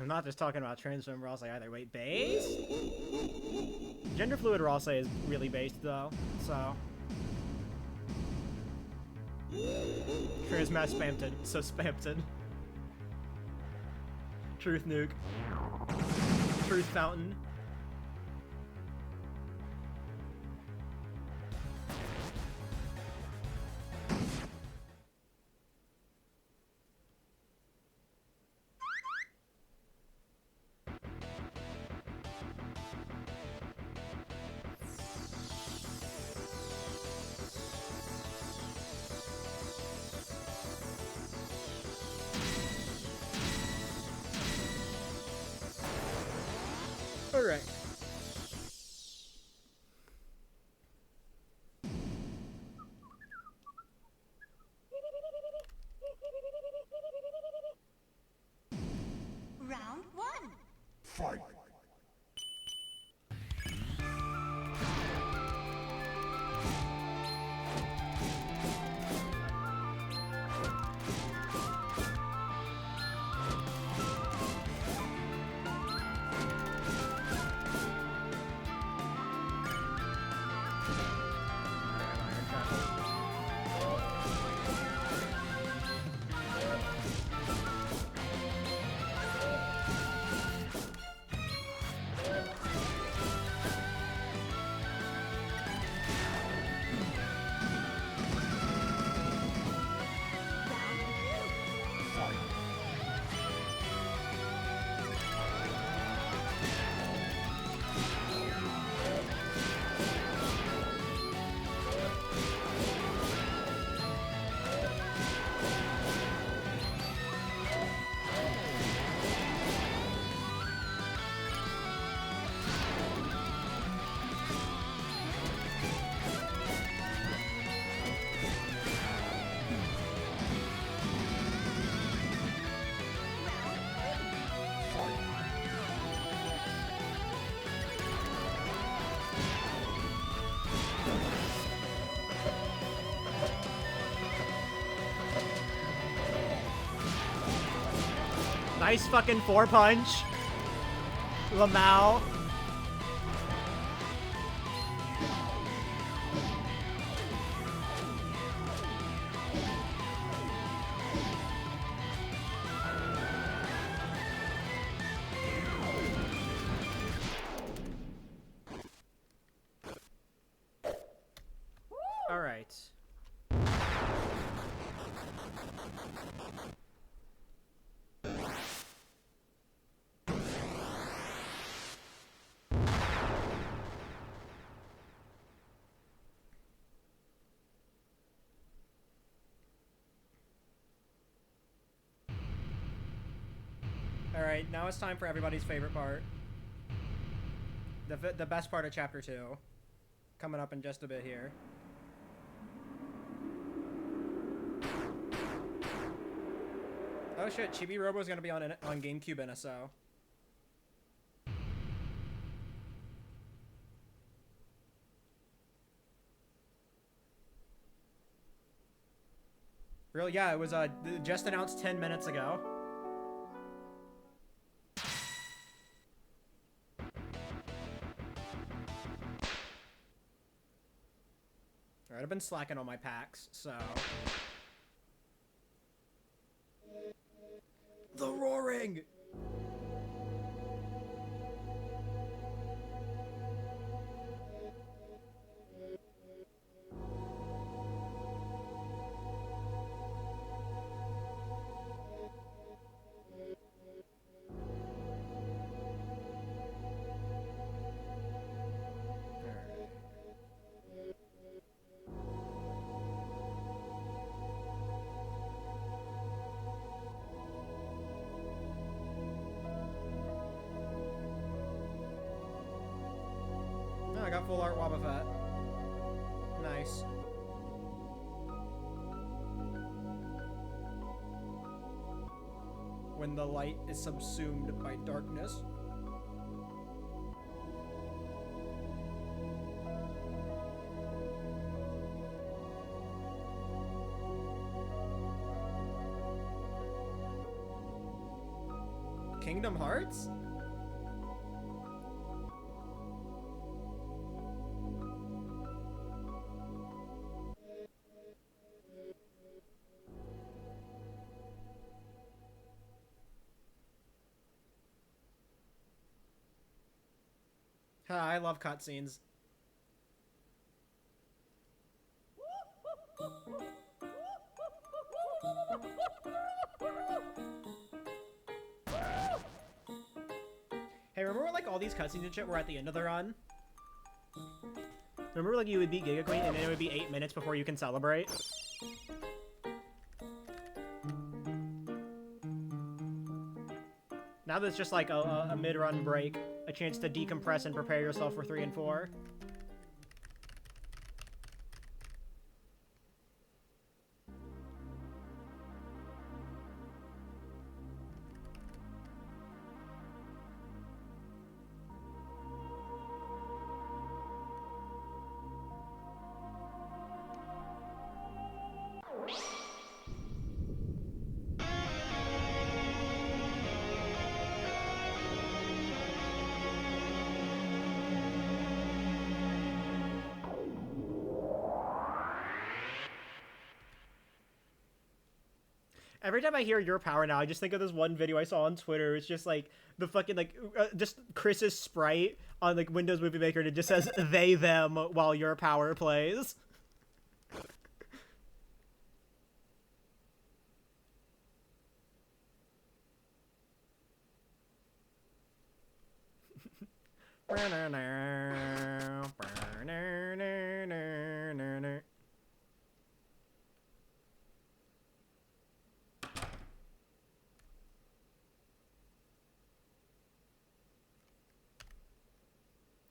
I'm not just talking about Transfem Rosse either. Wait, base? Gender Fluid Rosse is really based, though, so... Transmat Spamton. So Spamton. Truth Nuke. Truth Fountain. Alright. Round 1. Fight! Nice fucking 4-punch. Lamau. All right. Alright, now it's time for everybody's favorite part. The best part of Chapter 2. Coming up in just a bit here. Oh shit, Chibi Robo is gonna be on GameCube NSO. Really? Yeah, it was just announced 10 minutes ago. Alright, I've been slacking on my packs, so... The roaring! I got full art Wobbuffet. Nice. When the light is subsumed by darkness. Kingdom Hearts? I love cutscenes. Hey, remember like all these cutscenes and shit were at the end of the run? Remember like you would beat Giga Queen and then it would be 8 minutes before you can celebrate? Now there's just like a mid-run break, a chance to decompress and prepare yourself for 3 and 4. Every time I hear Your Power now, I just think of this one video I saw on Twitter. It's just like the fucking like just Chris's sprite on like Windows Movie Maker, and it just says they them while Your Power plays.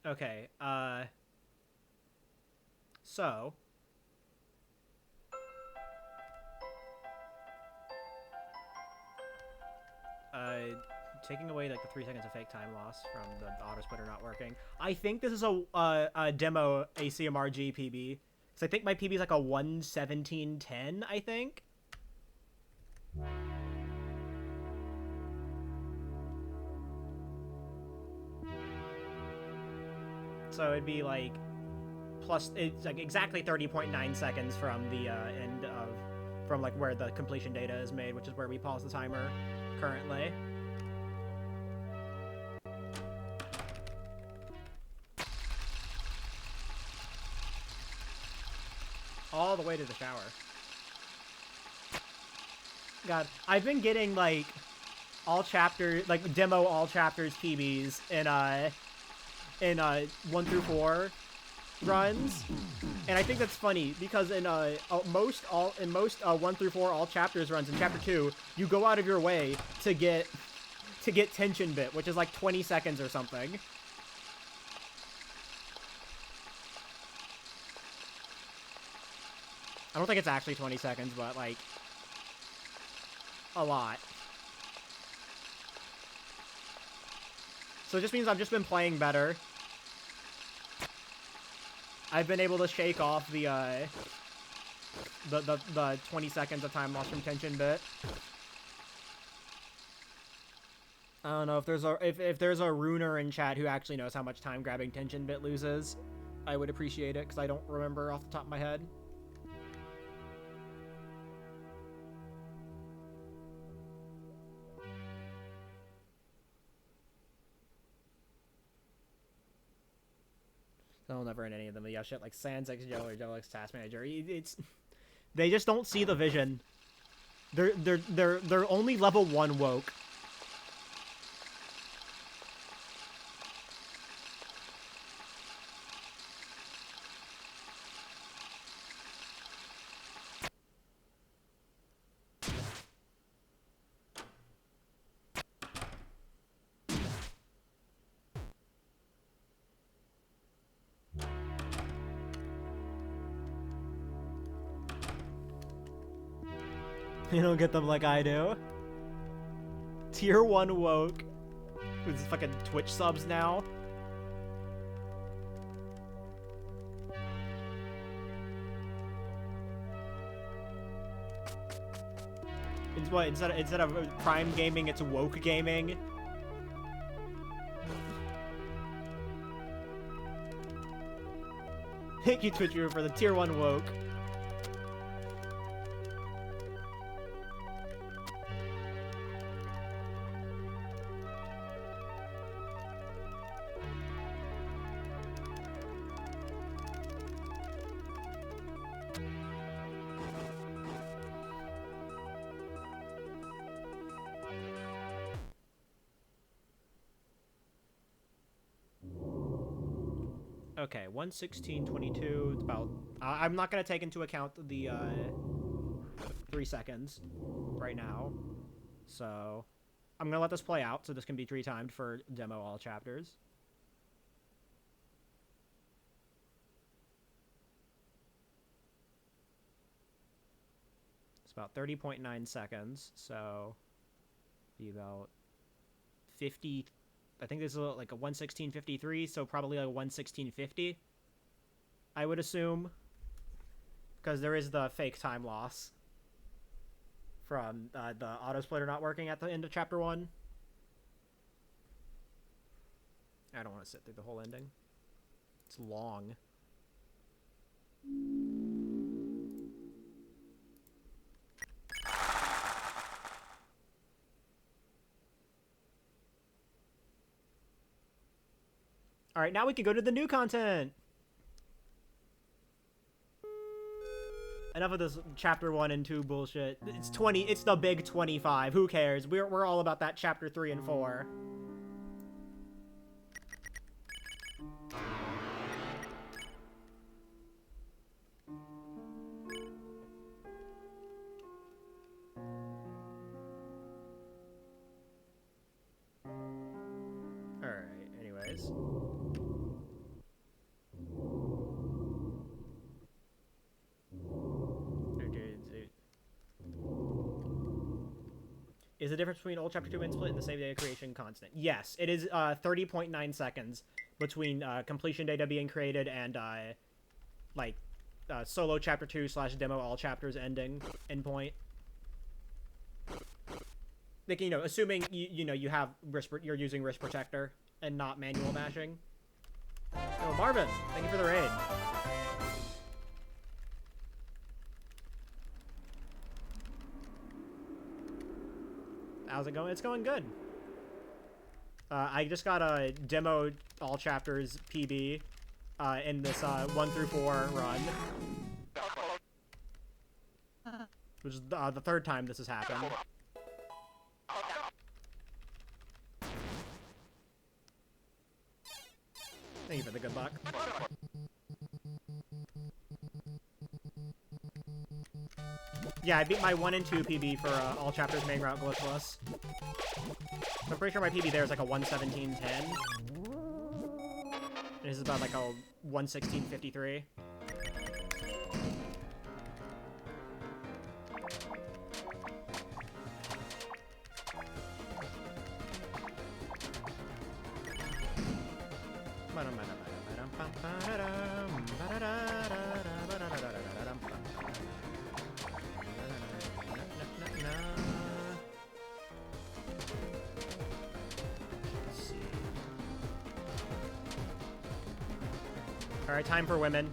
Okay, so... taking away, like, the 3 seconds of fake time loss from the auto splitter not working. I think this is a demo ACMRG PB. Because I think my PB is like a 1:17:10, I think? So it'd be like plus it's like exactly 30.9 seconds from the end of from like where the completion data is made, which is where we pause the timer currently. All the way to the shower. God, I've been getting like all chapter like demo all chapters PBs in 1 through 4 runs, and I think that's funny because in most 1 through 4 all chapters runs in chapter 2 you go out of your way to get to get tension bit, which is like 20 seconds or something. I don't think it's actually 20 seconds, but, like, a lot. So it just means I've just been playing better. I've been able to shake off the 20 seconds of time lost from tension bit. I don't know if there's a runer in chat who actually knows how much time grabbing tension bit loses. I would appreciate it, because I don't remember off the top of my head. I'll never in any of them. But yeah, shit like Sans X Joe or Joe X Task Manager. They just don't see the vision. They're only level 1 woke. You don't get them like I do. Tier 1 woke. With fucking Twitch subs now. It's what, instead of Prime gaming, it's woke gaming. Thank you, Twitch viewer, for the tier 1 woke. Okay, 1:16:22. It's about. I'm not gonna take into account the 3 seconds right now, so I'm gonna let this play out. So this can be pre-timed for demo all chapters. It's about 30.9 seconds, so be about 50. I think this is like a 1:16:53, so probably like a 1:16:50, I would assume, because there is the fake time loss from the auto splitter not working at the end of chapter 1. I don't want to sit through the whole ending. It's long. All right, now we can go to the new content. Enough of this chapter 1 and 2 bullshit. It's 20. It's the big 25. Who cares? We're all about that chapter 3 and 4. All right. Anyways. Is the difference between old chapter 2 and split and the save data creation constant? Yes, it is 30.9 seconds between completion data being created and solo chapter 2 / demo all chapters ending endpoint. Like, you know, assuming you have you're using wrist protector and not manual mashing. Oh, Marvin, thank you for the raid. How's it going? It's going good. I just got a demo all chapters PB in this 1 through 4 run, which is the third time this has happened. Thank you for the good luck. Yeah, I beat my 1 and 2 PB for all chapters main route glitchless. I'm pretty sure my PB there is like a 117.10. This is about like a 116.53. Alright, time for women.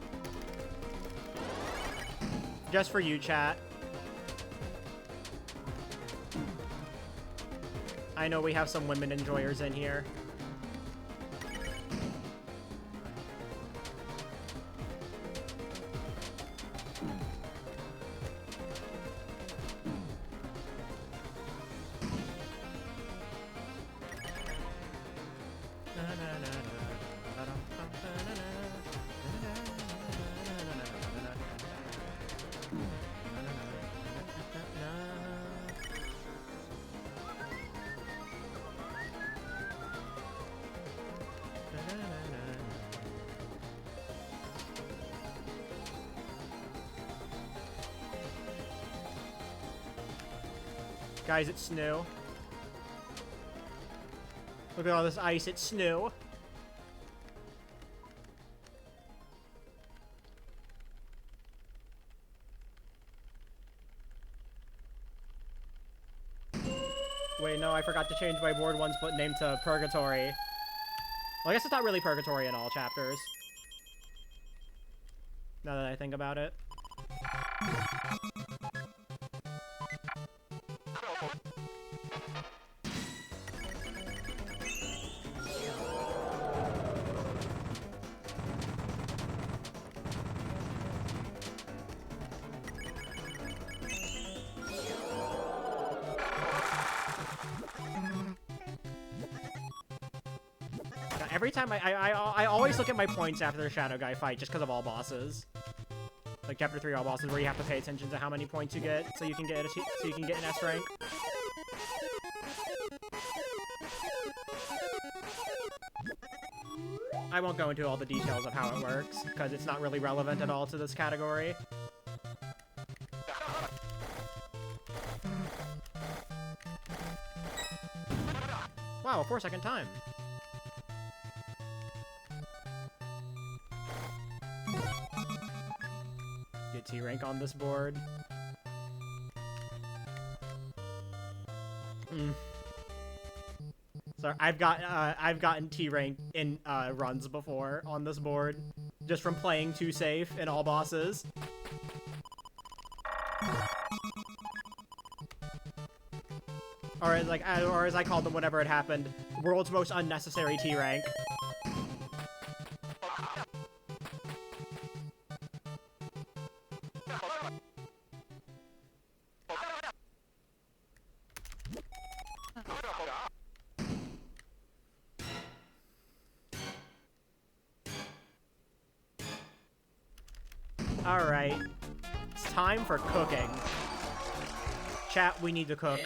Just for you, chat. I know we have some women enjoyers in here. Guys, it's snow. Look at all this ice, it's snow. Wait, no, I forgot to change my board one split name to Purgatory. Well, I guess it's not really Purgatory in all chapters. Now that I think about it. Every time I always look at my points after the Shadow Guy fight just because of all bosses. Like Chapter 3 all bosses where you have to pay attention to how many points you get so you can get an S rank. I won't go into all the details of how it works because it's not really relevant at all to this category. Wow, a 4-second time. Get T rank on this board. Sorry, I've gotten T rank in runs before on this board, just from playing too safe in all bosses. Or as I called them whenever it happened, world's most unnecessary T rank. Alright, it's time for cooking. Chat, we need to cook.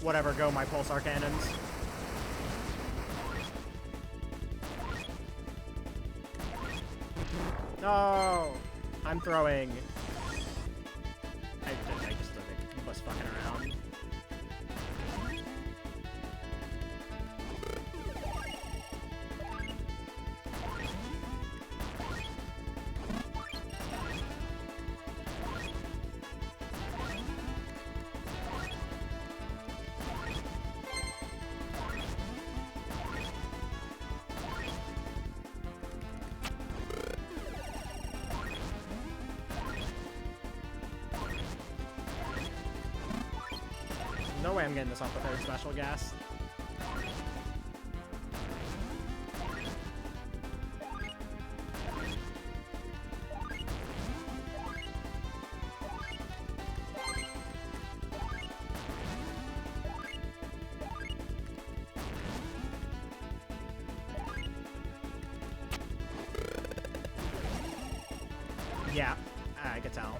Whatever, go my pulsar cannons. No! I'm throwing. I just was fucking around. No way I'm getting this off the third special gas. Yeah, I could tell.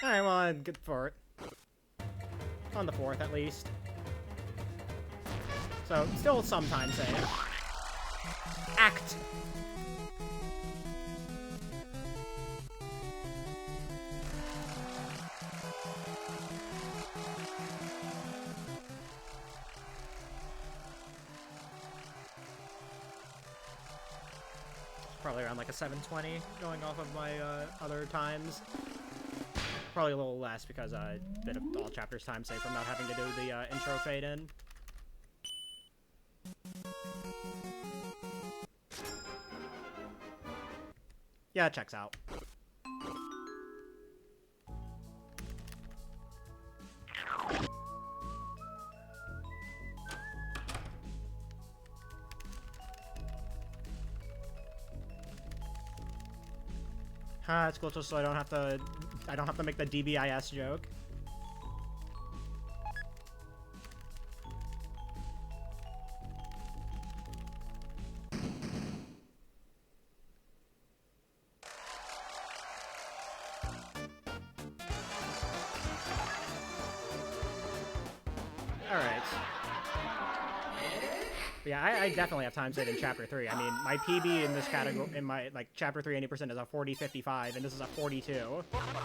Alright, well, good for it. On the 4th, at least. So, still some time saved. Act! Probably around like a 7:20, going off of my other times. Probably a little less because a bit of all chapters time saved from not having to do the intro fade in. Yeah, it checks out. It's cool just so I don't have to make the DBIS joke. Alright. Yeah, I definitely have time saved in Chapter 3. I mean, my PB in this category, in my, like, Chapter 3 80% is a 40-55, and this is a 42. I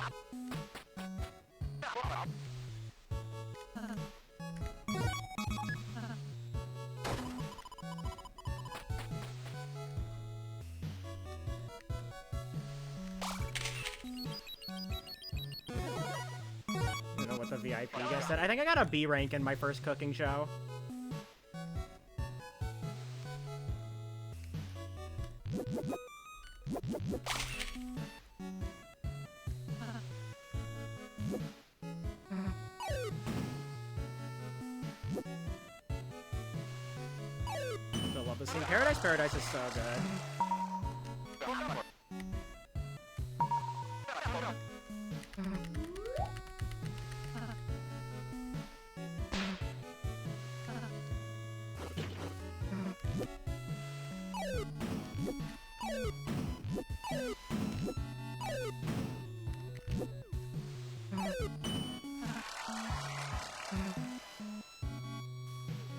don't know what the VIP guy said. I think I got a B rank in my first cooking show. Still love this scene. Paradise is so good.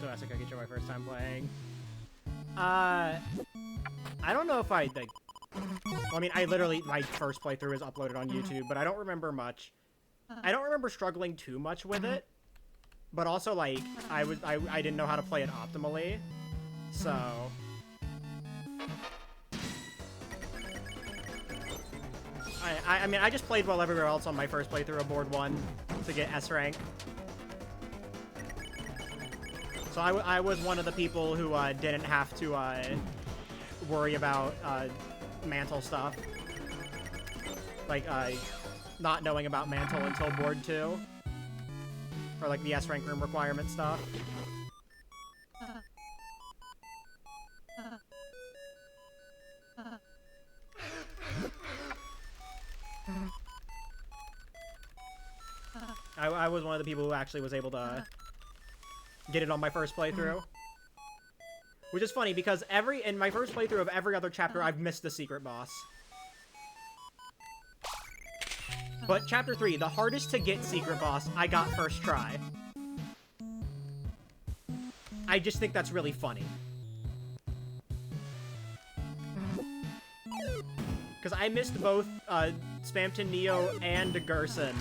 Domestic Cookie Show my first time playing. I don't know if I, like... Well, I mean, I literally, my first playthrough is uploaded on YouTube, but I don't remember much. I don't remember struggling too much with it, but also, like, I didn't know how to play it optimally, so... I mean, I just played well everywhere else on my first playthrough of Board 1 to get S rank. So I was one of the people who didn't have to worry about mantle stuff. Like, not knowing about mantle until Board 2. Or, like, the S rank room requirement stuff. I was one of the people who actually was able to get it on my first playthrough. Which is funny, because in my first playthrough of every other chapter, I've missed the secret boss. But Chapter 3, the hardest to get secret boss, I got first try. I just think that's really funny. Because I missed both Spamton Neo and Gerson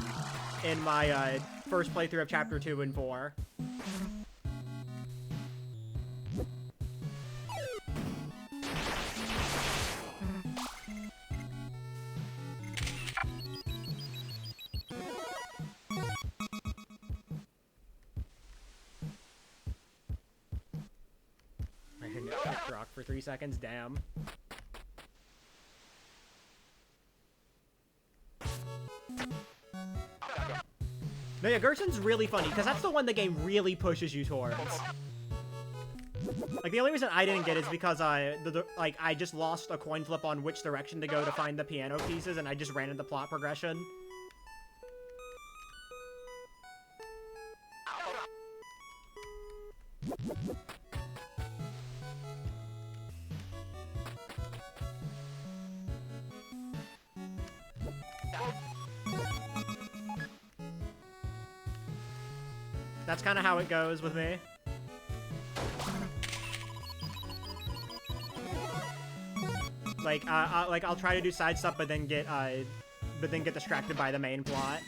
in my first playthrough of Chapter 2 and 4. I hit rock for 3 seconds, damn. No, yeah, Gerson's really funny, because that's the one the game really pushes you towards. Like, the only reason I didn't get it is because like, I just lost a coin flip on which direction to go to find the piano pieces, and I just ran into plot progression. That's kind of how it goes with me. Like, I'll try to do side stuff, but then get distracted by the main plot.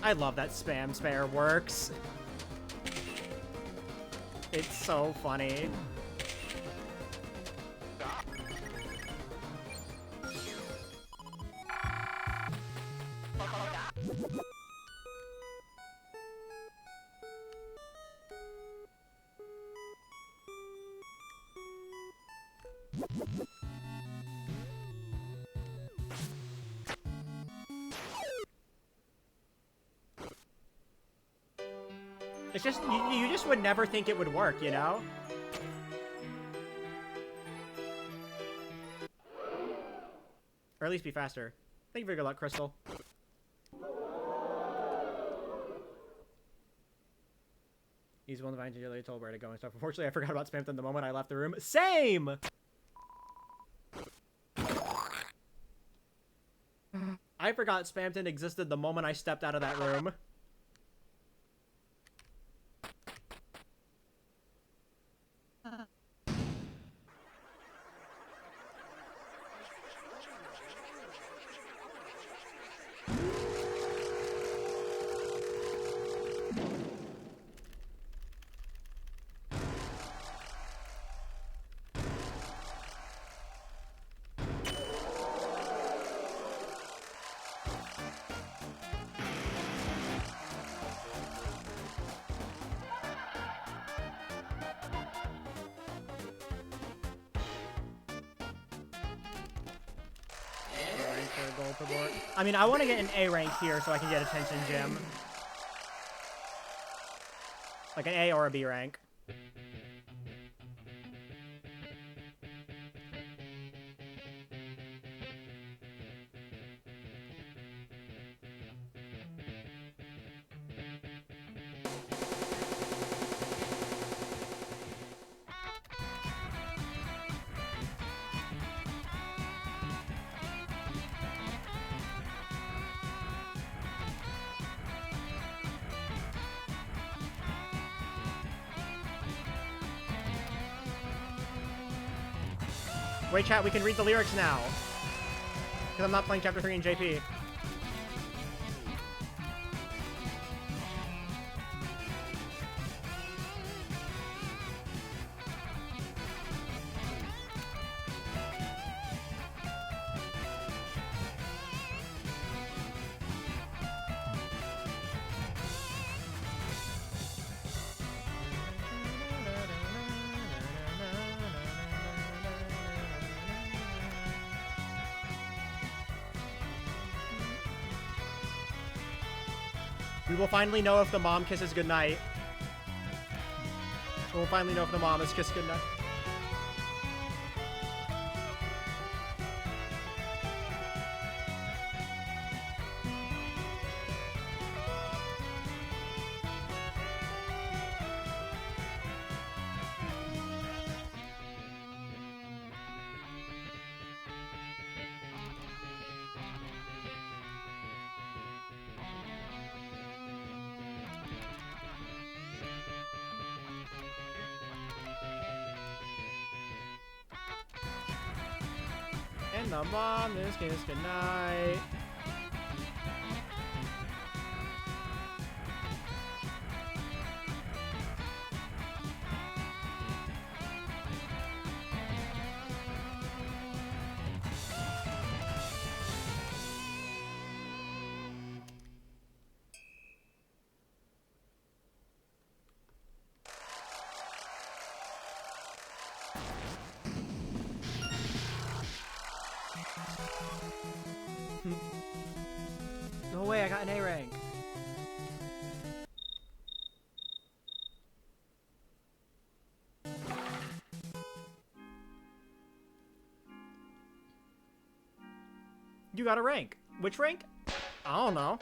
I love that spam spare works. It's so funny. It's just, you just would never think it would work, you know? Or at least be faster. Thank you for your good luck, Crystal. He's one of the vines you told where to go and stuff. Unfortunately, I forgot about Spamton the moment I left the room. Same! I forgot Spamton existed the moment I stepped out of that room. I mean, I want to get an A rank here so I can get Attention Gym. Like an A or a B rank. Wait, chat, we can read the lyrics now. Because I'm not playing Chapter 3 in JP. We will finally know if the mom kisses goodnight. We'll finally know if the mom has kissed goodnight. And the mom is kissed goodnight. an A rank. You got a rank. Which rank? I don't know.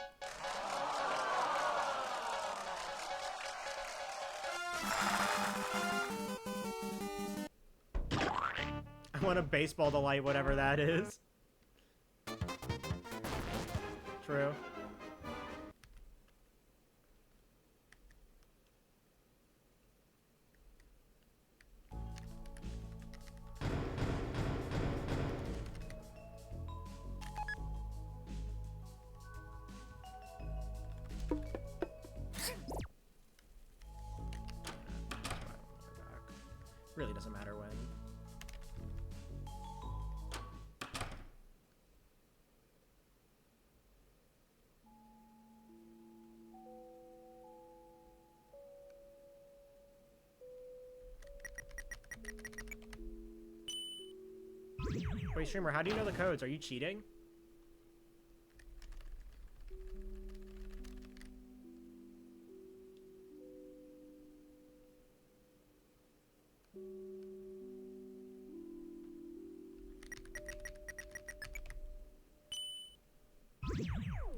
I want a baseball delight, whatever that is. True. Really doesn't matter when. Wait, streamer, how do you know the codes? Are you cheating?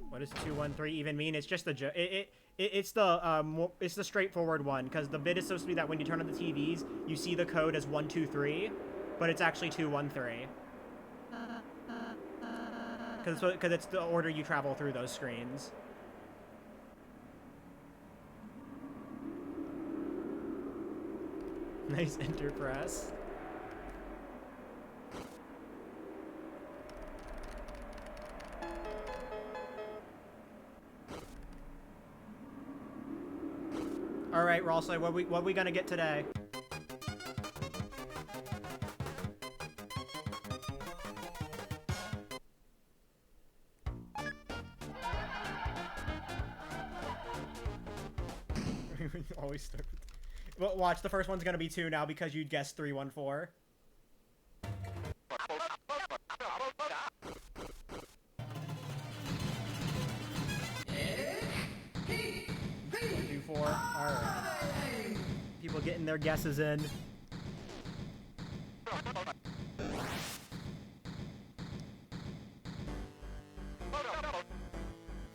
What does 213 even mean? It's just the it's the straightforward one, because the bit is supposed to be that when you turn on the TVs, you see the code as 123, but it's actually 213. Because it's the order you travel through those screens. Nice enter press. All right, Ralsei, what we gonna get today? Always start with... Well, watch, the first one's gonna be 2 now because you guessed 314. 2-4. Alright. People getting their guesses in.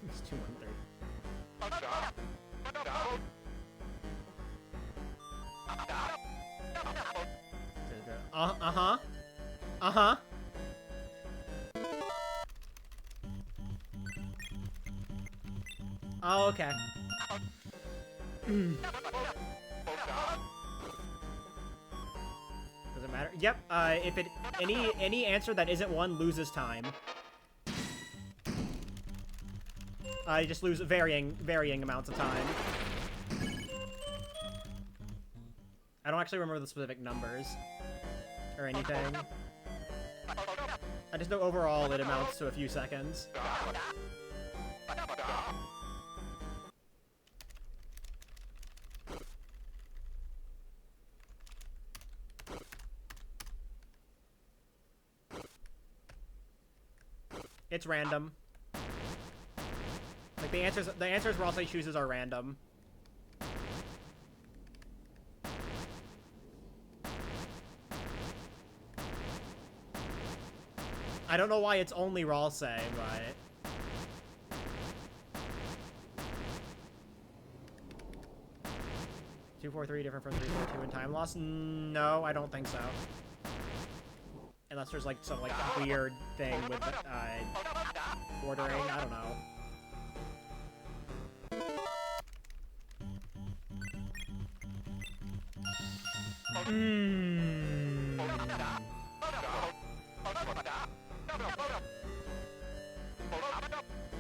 It's 213. Uh-huh. Uh-huh. Oh, okay. Doesn't matter. Yep, if it any answer that isn't 1 loses time. You just lose varying amounts of time. I don't actually remember the specific numbers or anything. I just know overall it amounts to a few seconds. It's random. Like the answers Ralsei chooses are random. I don't know why it's only Ralsei, but... Two, 4, 3 different from 3, 4, 2 in time loss? No, I don't think so. Unless there's like some like weird thing with ordering, I don't know.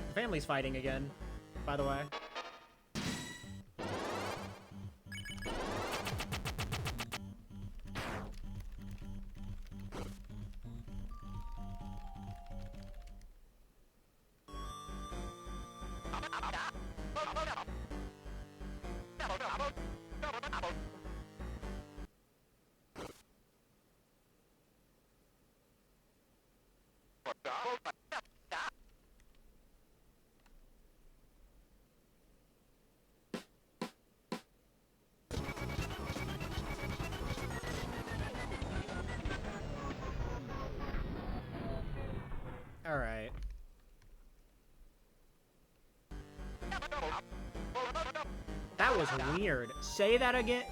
The family's fighting again, by the way. Alright. That was weird. Say that again.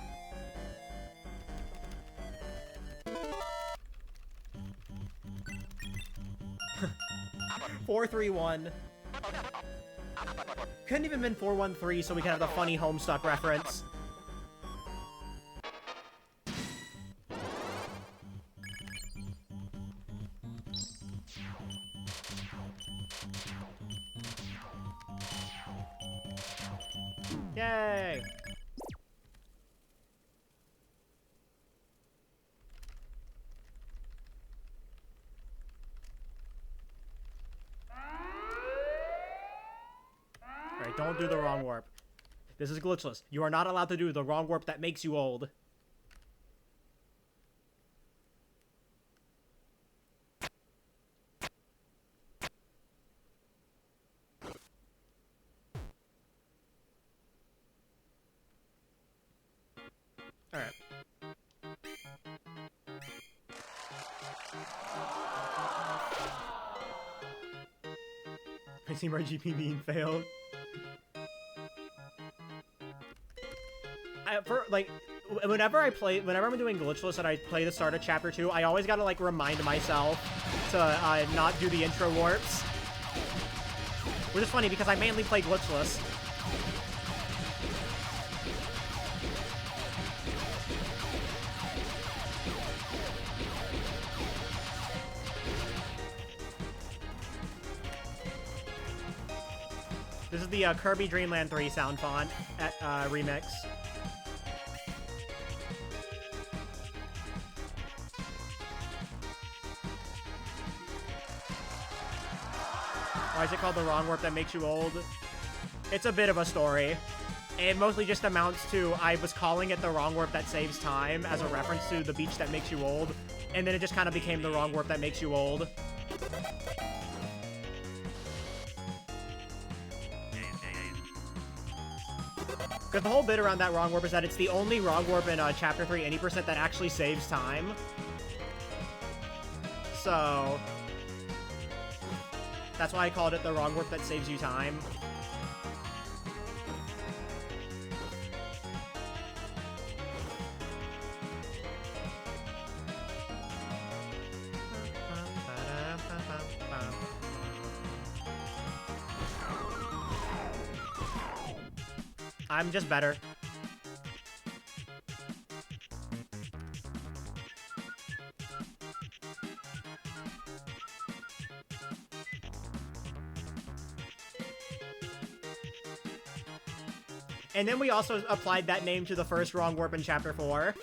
Four, 3, 1. Couldn't even been 4-1-3, so we could have the funny Homestuck reference. Yay! Alright, don't do the wrong warp. This is glitchless. You are not allowed to do the wrong warp that makes you old. Alright. I see my GP being failed. Whenever I'm doing glitchless and I play the start of chapter 2, I always gotta like remind myself to not do the intro warps. Which is funny because I mainly play glitchless. This is the Kirby Dream Land 3 sound font at remix. Why is it called the wrong warp that makes you old? It's a bit of a story. It mostly just amounts to I was calling it the wrong warp that saves time as a reference to the beach that makes you old, and then it just kind of became the wrong warp that makes you old. Because the whole bit around that wrong warp is that it's the only wrong warp in Chapter 3 80% that actually saves time. So that's why I called it the wrong warp that saves you time. I'm just better. And then we also applied that name to the first wrong warp in Chapter 4.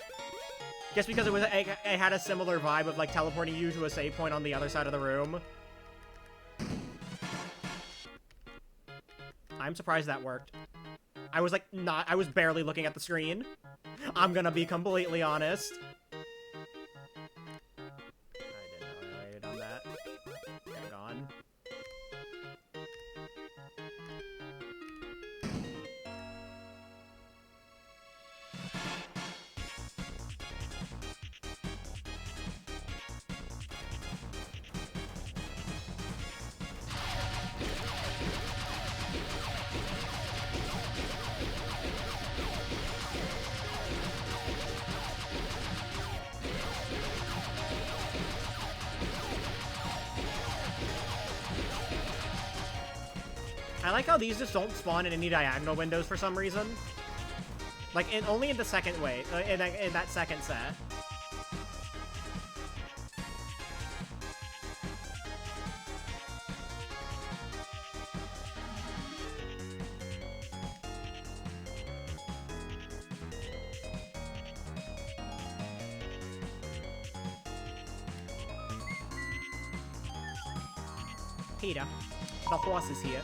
Just because it had a similar vibe of like teleporting you to a save point on the other side of the room. I'm surprised that worked. I was like I was barely looking at the screen. I'm gonna be completely honest. I didn't know I waited on that. Hang on. I like how these just don't spawn in any diagonal windows for some reason. Like, only in the second way, in that second set. Peter, the horse is here.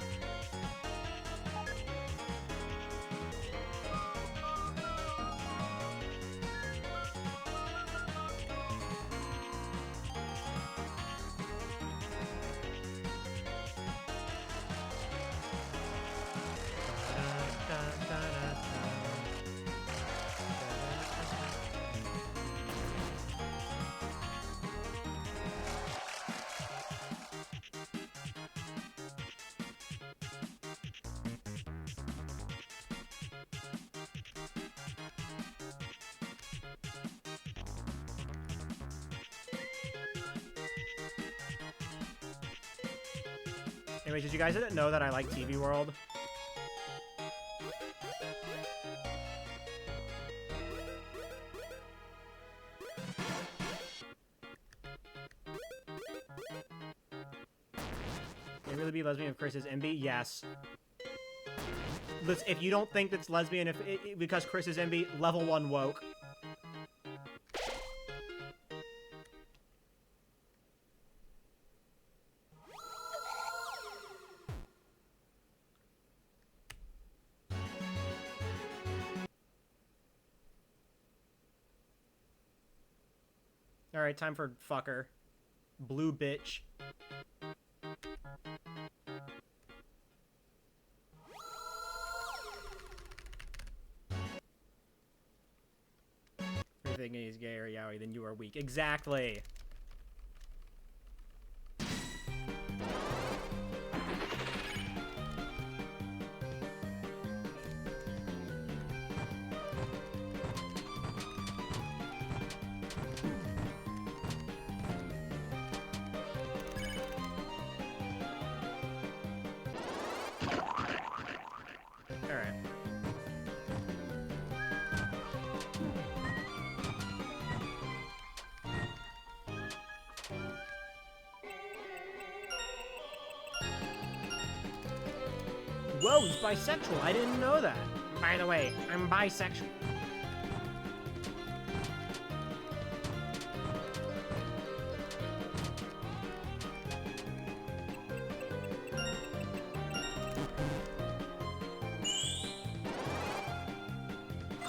Anyways, did you guys know that I like TV World? Can it really be lesbian if Chris is MB? Yes. If you don't think that's lesbian because Chris is MB, level 1 woke. Alright, time for fucker. Blue bitch. If you're thinking he's gay or yaoi, then you are weak. Exactly! Whoa, he's bisexual. I didn't know that. By the way, I'm bisexual.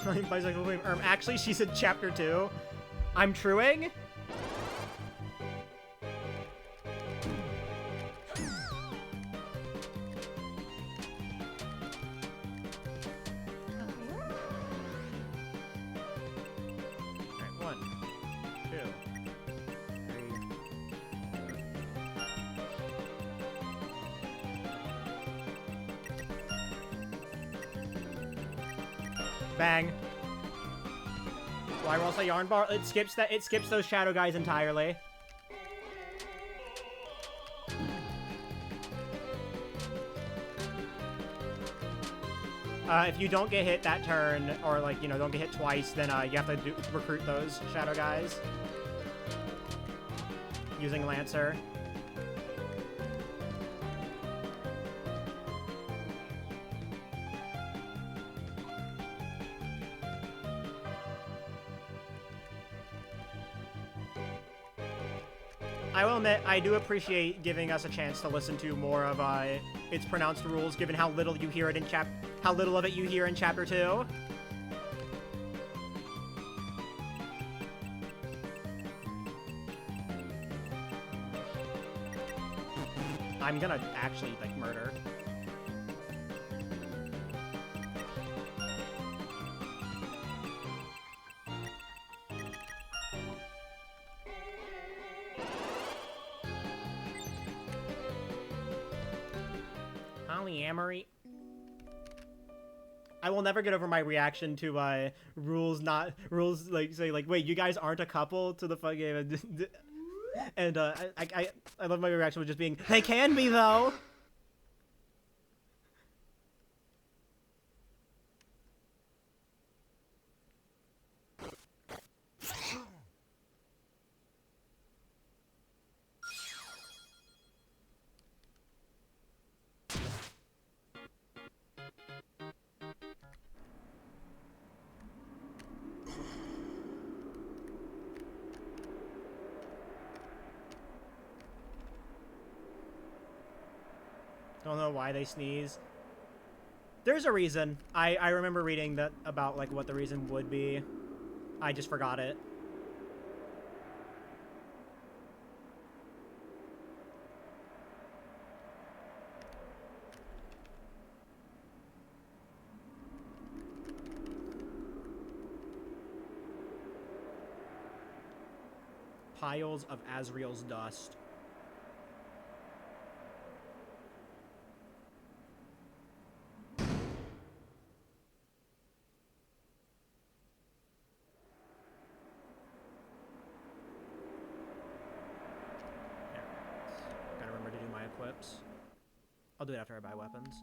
I'm bisexual. Actually, she's in chapter 2. I'm truing? Bang. Why roll a yarn bar? It skips that. It skips those shadow guys entirely. If you don't get hit that turn, or like don't get hit twice, then you have to recruit those shadow guys using Lancer. I will admit, I do appreciate giving us a chance to listen to more of its pronounced rules, given how little you hear it in how little of it you hear in chapter 2. I'm gonna actually like murder. Polyamory. I will never get over my reaction to rules like say like, wait, you guys aren't a couple to the fucking game. And I love my reaction with just being, they can be though. Don't know why they sneeze. There's a reason. I remember reading that about like what the reason would be. I just forgot it. Piles of Azrael's dust. Gotta remember to do my equips. I'll do it after I buy weapons.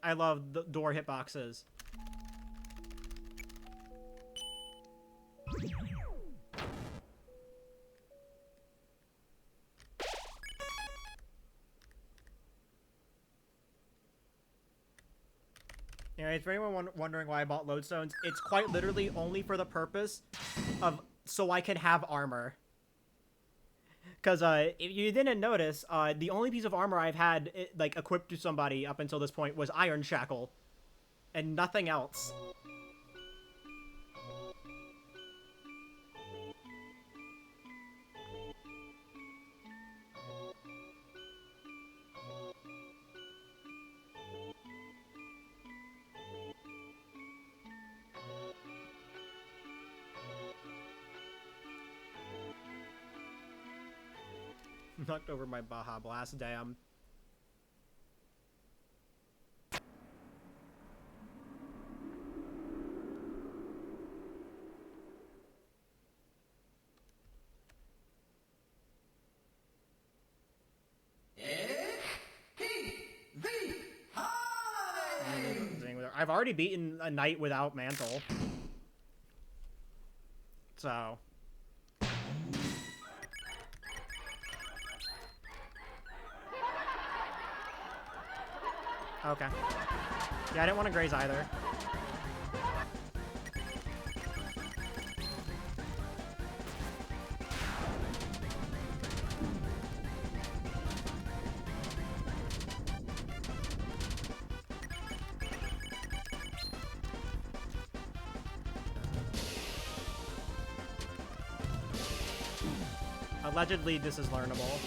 I love the door hitboxes. Anyways, for anyone wondering why I bought lodestones, it's quite literally only for the purpose of so I can have armor. Because if you didn't notice, the only piece of armor I've had like equipped to somebody up until this point was Iron Shackle, and nothing else. Knocked over my Baja Blast, damn. I've already beaten a knight without mantle. So... Okay. Yeah, I didn't want to graze either. Allegedly, this is learnable.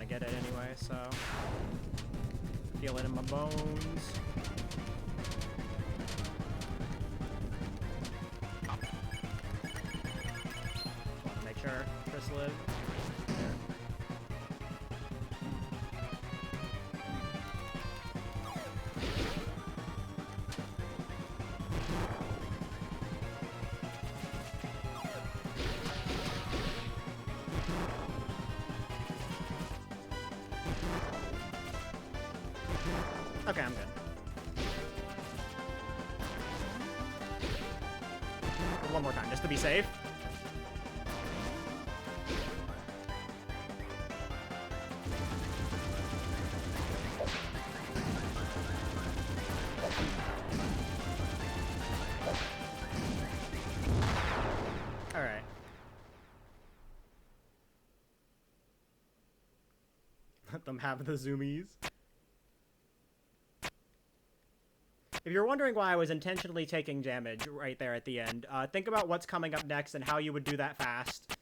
Get it anyway, so feel it in my bones. Make sure Chris live. Okay, I'm good. One more time, just to be safe. All right. Let them have the zoomies. If you're wondering why I was intentionally taking damage right there at the end, think about what's coming up next and how you would do that fast.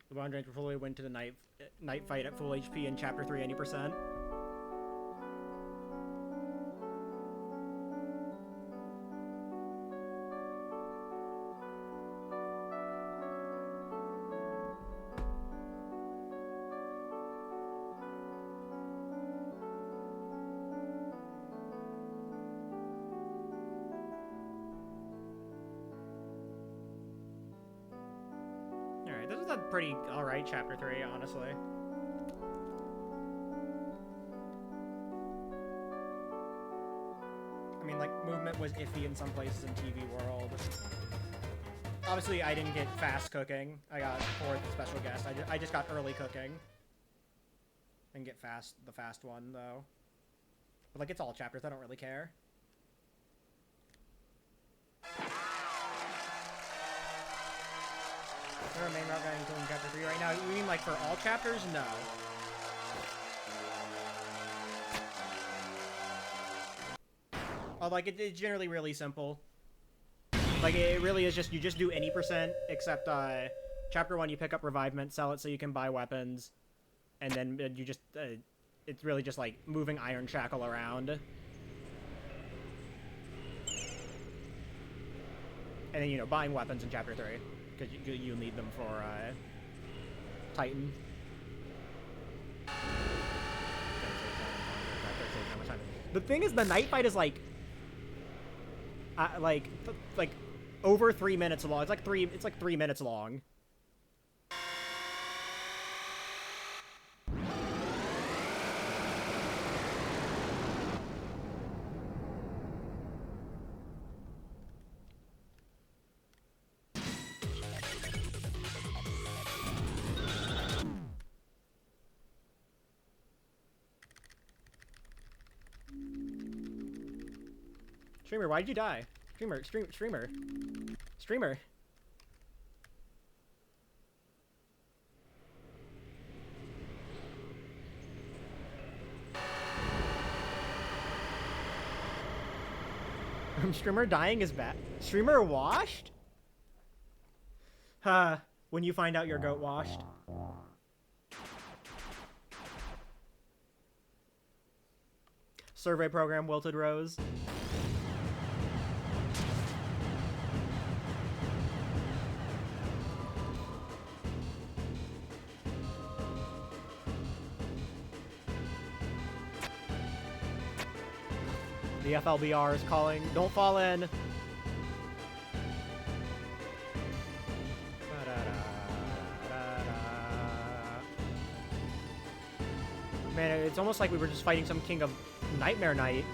The Bond Ranger fully went to the night fight at full HP in Chapter 3 80%. This was a pretty alright chapter 3, honestly. I mean, like, movement was iffy in some places in TV World. Obviously, I didn't get fast cooking. I got 4th special guest. I just got early cooking. And get the fast one, though. But, like, it's all chapters. I don't really care. Is there a main route guy including chapter 3 right now? You mean, like, for all chapters? No. Oh, like, it's generally really simple. Like, it really is just, you just do any percent, except, chapter 1, you pick up Revivement, sell it so you can buy weapons, and then you just, it's really just, like, moving Iron Shackle around. And then, you know, buying weapons in chapter 3, because you need them for, Titan. The thing is, the night fight is, like over 3 minutes long. It's like 3 minutes long. Streamer, why'd you die? Streamer. Streamer dying is bad. Streamer washed? When you find out your goat washed. Survey program, Wilted Rose. The FLBR is calling. Don't fall in. Man, it's almost like we were just fighting some king of Nightmare Night.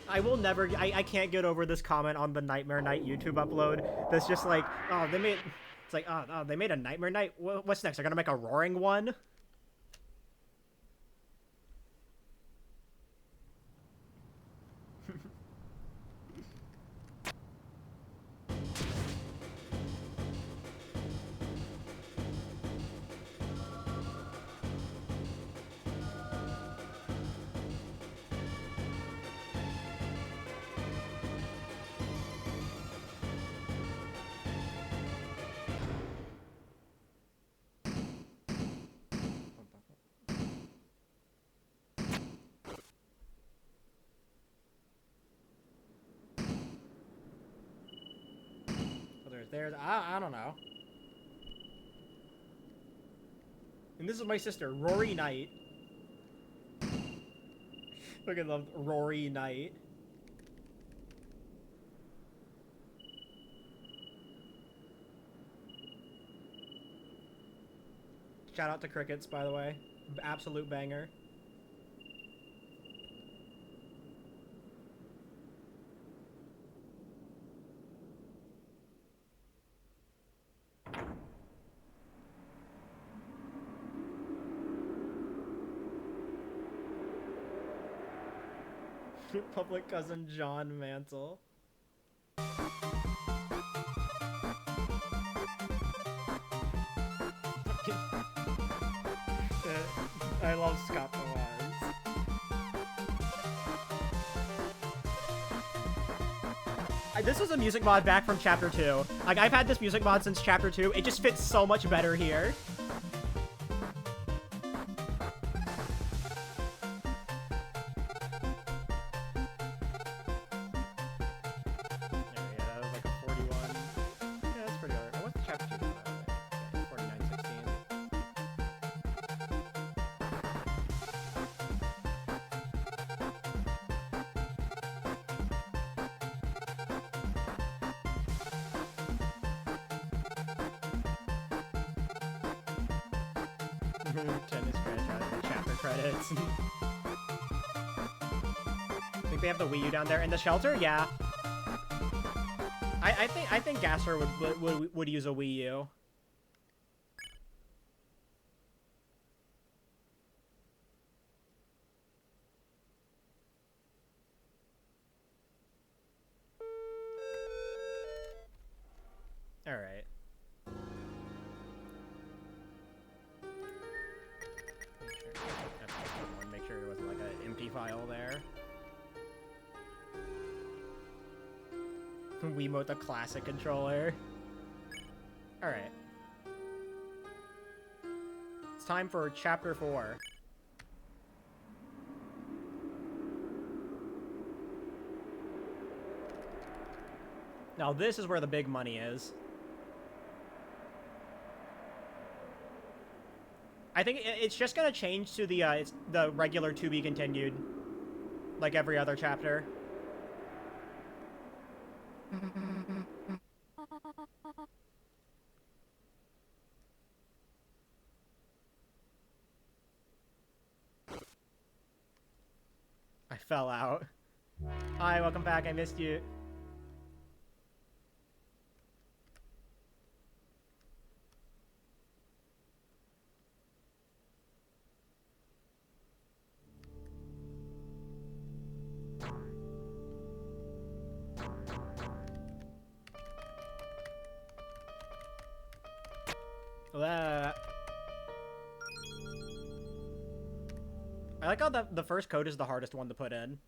I will never, I can't get over this comment on the Nightmare Night YouTube upload. That's just like, oh, they made, it's like, oh, they made a Nightmare Night? What's next? They're gonna make a Roaring one? I don't know. And this is my sister, Rory Knight. Look at the Rory Knight. Shout out to Crickets, by the way. Absolute banger. Public cousin John Mantle. I love Scott Boaz. This was a music mod back from Chapter 2. Like, I've had this music mod since Chapter 2. It just fits so much better here. Tennis franchise, chapter credits. Think they have the Wii U down there in the shelter? Yeah. I think Gasser would use a Wii U. All right. Make sure there wasn't like an empty file there. Wiimote the classic controller. Alright. It's time for Chapter 4. Now this is where the big money is. I think it's just gonna change to the it's the regular to be continued, like every other chapter. I fell out. Hi, welcome back. I missed you. I like how the first code is the hardest one to put in.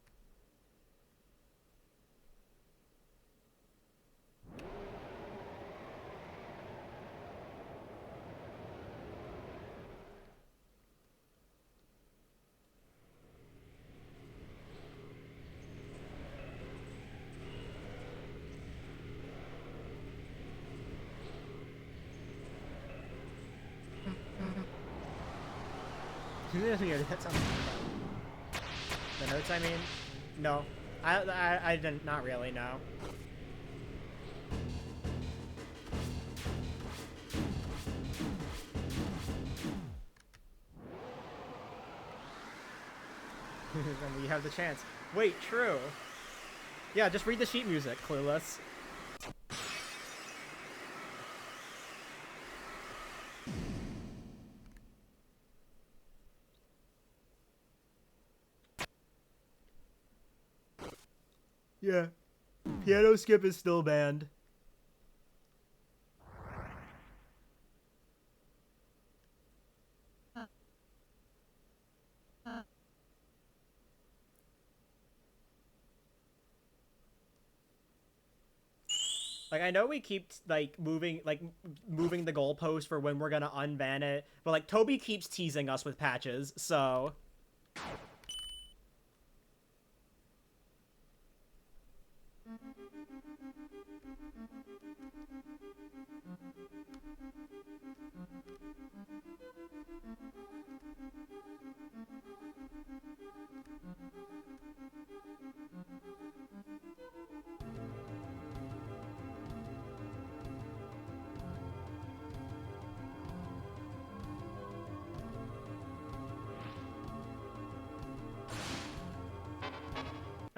That sounds fun. The notes, I mean? No. I didn't, not really, no. When we have the chance. Wait, true. Yeah, just read the sheet music, Clueless. Yeah. Piano skip is still banned. Like, I know we keep, like, moving the goalpost for when we're gonna unban it, but, like, Toby keeps teasing us with patches, so...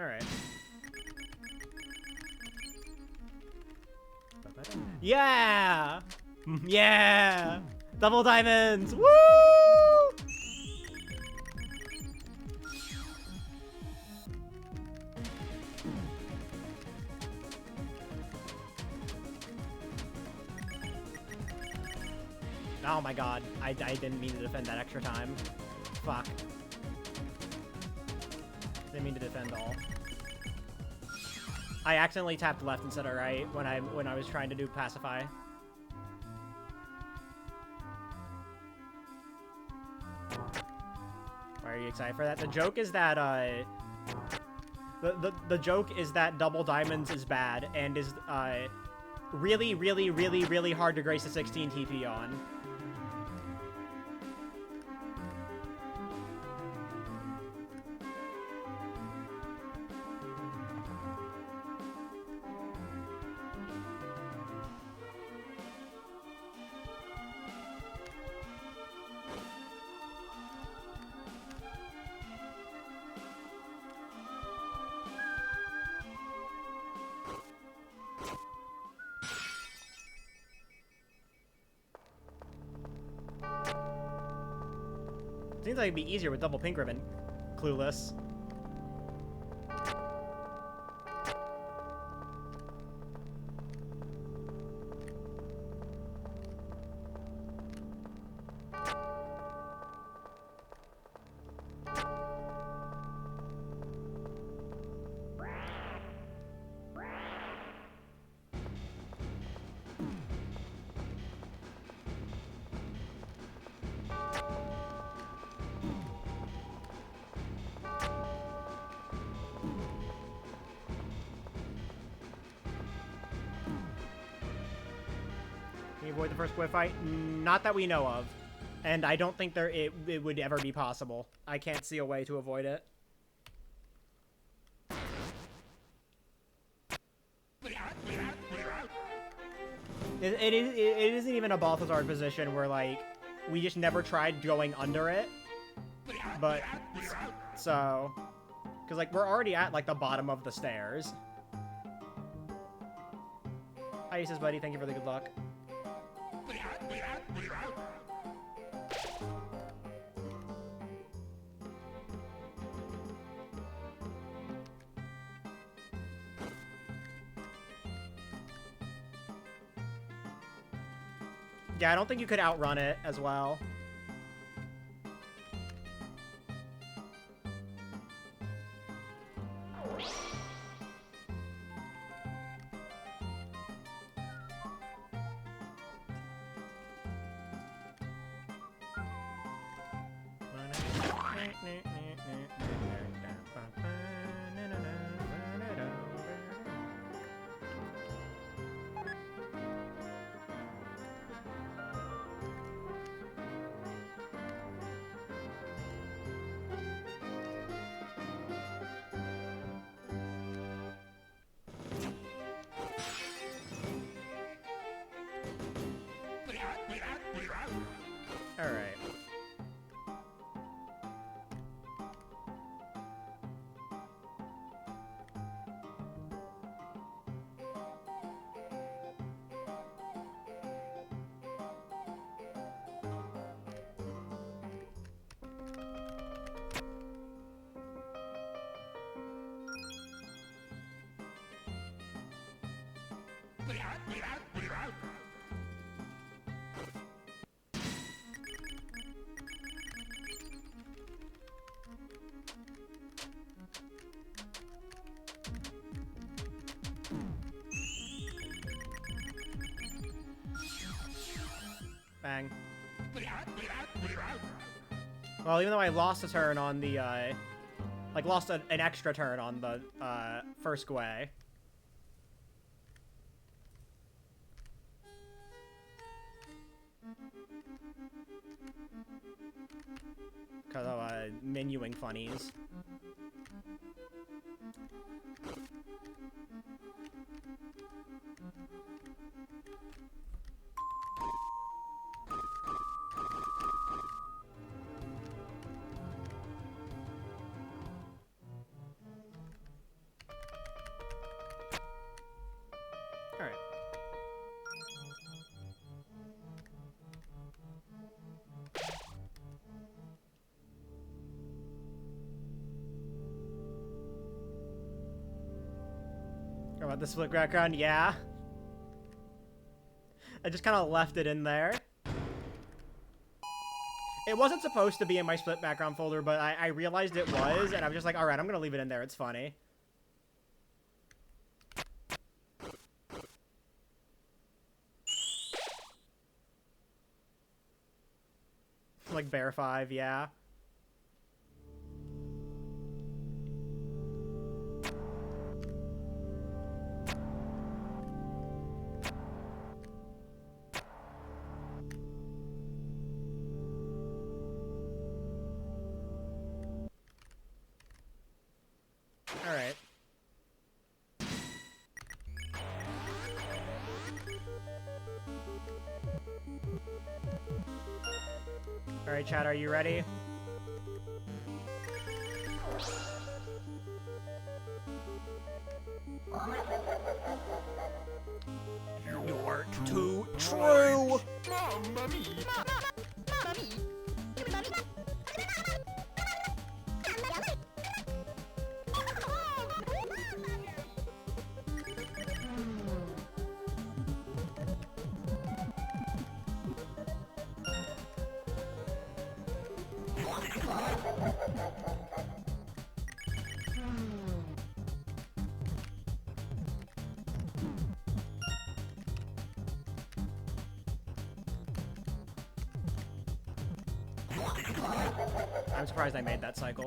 Alright. Yeah! Yeah! Double diamonds! Woo! Oh my god, I didn't mean to defend that extra time. Fuck. Didn't mean to defend all. I accidentally tapped left instead of right when I was trying to do pacify. Why are you excited for that? The joke is that the joke is that double diamonds is bad and is really, really, really, really hard to grace a 16 TP on. Seems like it'd be easier with double pink ribbon. Clueless. Avoid the first squid fight? Not that we know of. And I don't think it would ever be possible. I can't see a way to avoid it. It isn't even a Balthazar position where, like, we just never tried going under it. But, so... Because, like, we're already at, like, the bottom of the stairs. Hi, Aces, buddy. Thank you for the good luck. Yeah, I don't think you could outrun it as well. Alright. Bang. Well, even though I lost a turn on the, like, lost an extra turn on the, first Gwei. Because of, menuing funnies. Alright. How about the split background? Yeah. I just kind of left it in there. It wasn't supposed to be in my split background folder, but I realized it was, and I was just like, alright, I'm gonna leave it in there. It's funny. Like Bear 5, yeah. Alright. Alright, chat, are you ready? You're too true! I'm surprised I made that cycle.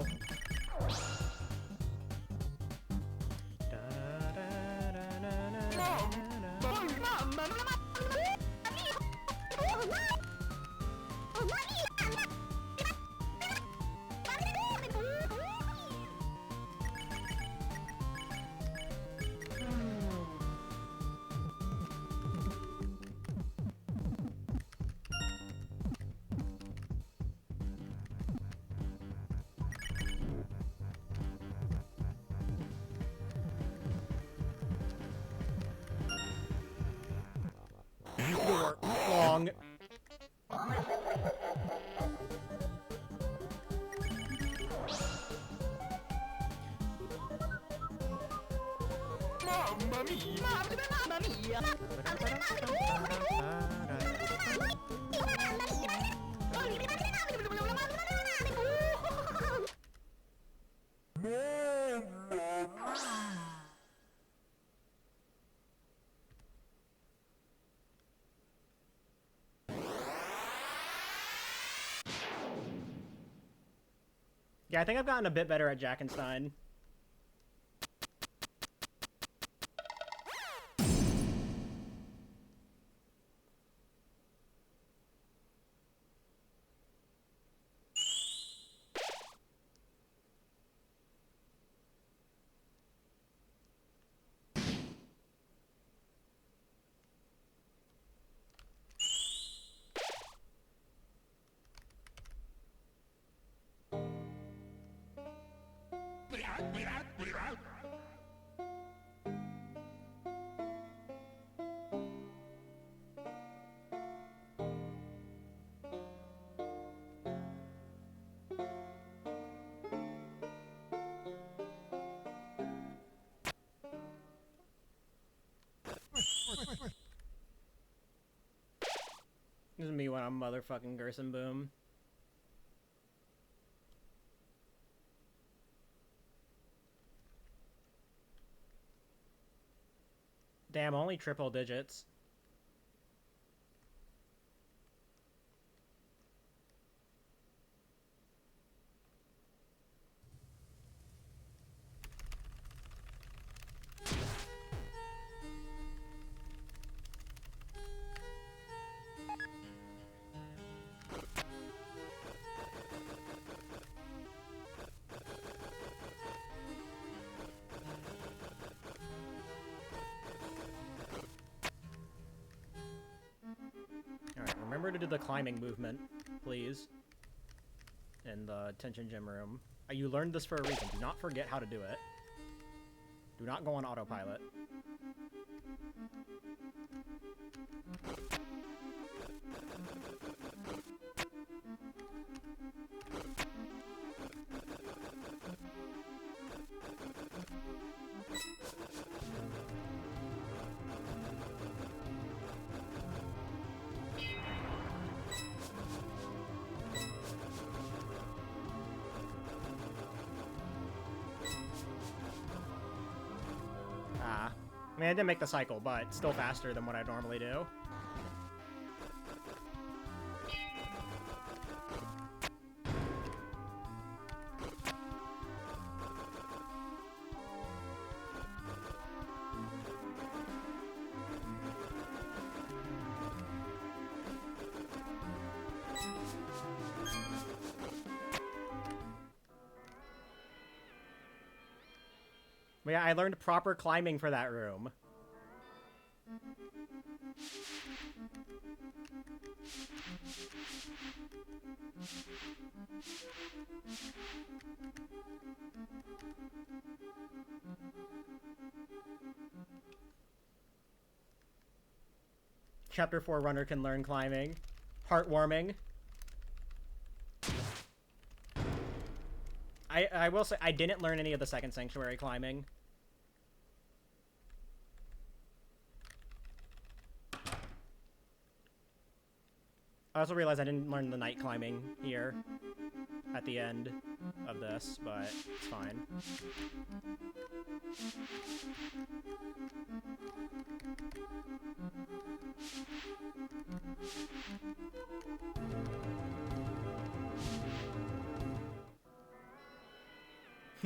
Door long. Mamma mia! Mamma mia! Yeah, I think I've gotten a bit better at Jackenstein. This is me when I'm motherfucking Gerson Boom. Damn, only triple digits. Alright, remember to do the climbing movement, please. In the Tension Gym room. You learned this for a reason. Do not forget how to do it. Do not go on autopilot. I mean, I didn't make the cycle, but still faster than what I normally do. But yeah, I learned proper climbing for that room. Chapter 4 runner can learn climbing. Heartwarming. I will say, I didn't learn any of the second sanctuary climbing. I also realized I didn't learn the night climbing here at the end of this, but it's fine.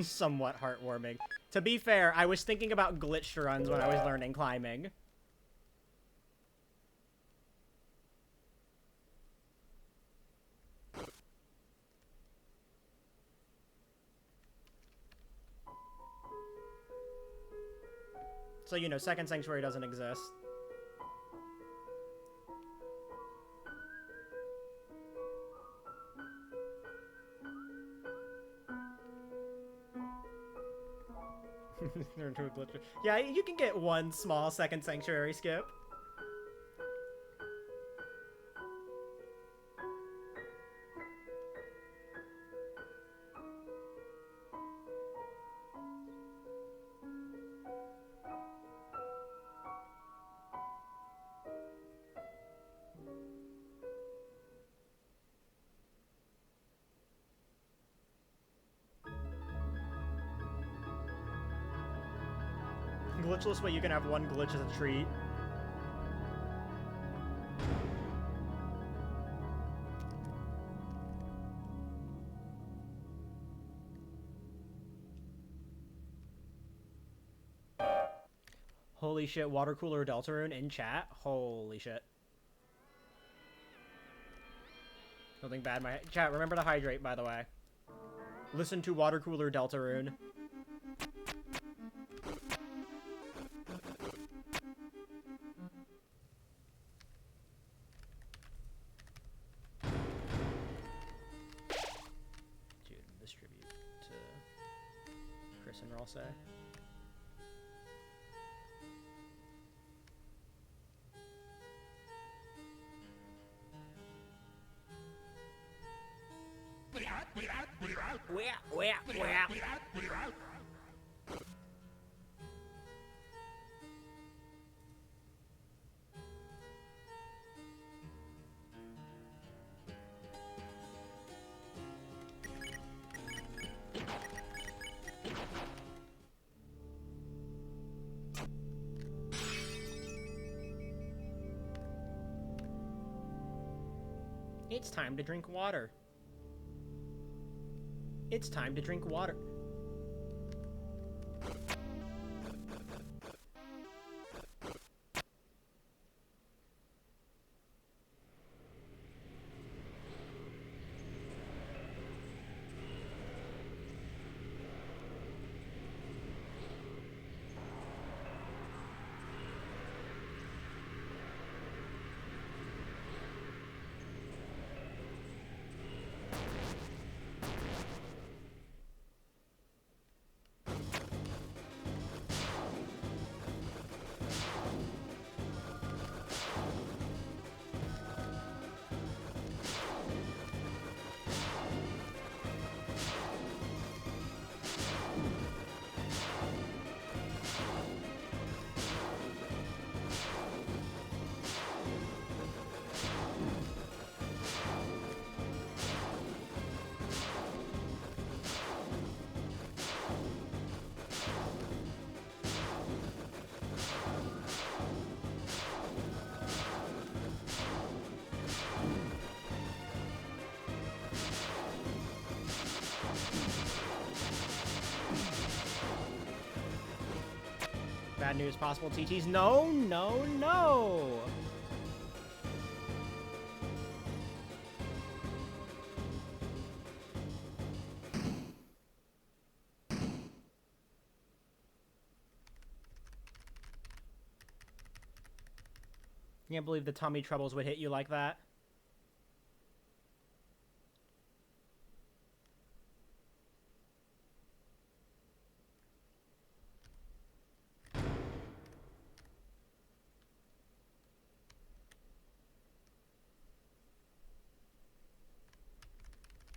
Somewhat heartwarming. To be fair, I was thinking about glitched runs when I was learning climbing. So, you know, Second Sanctuary doesn't exist. Yeah, you can get one small Second Sanctuary skip. Glitchless, but you can have one glitch as a treat. Holy shit, water cooler Deltarune in chat? Holy shit. Nothing bad, my chat, remember to hydrate, by the way. Listen to water cooler Deltarune. Dude, this tribute to Chris and Ralsei. It's time to drink water. It's time to drink water. Bad news, possible TTs. No, no, no! Can't believe the tummy troubles would hit you like that.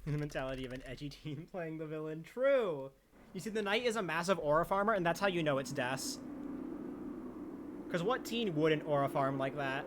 The mentality of an edgy teen playing the villain. True! You see, the knight is a massive aura farmer, and that's how you know it's Des. Because what teen wouldn't aura farm like that?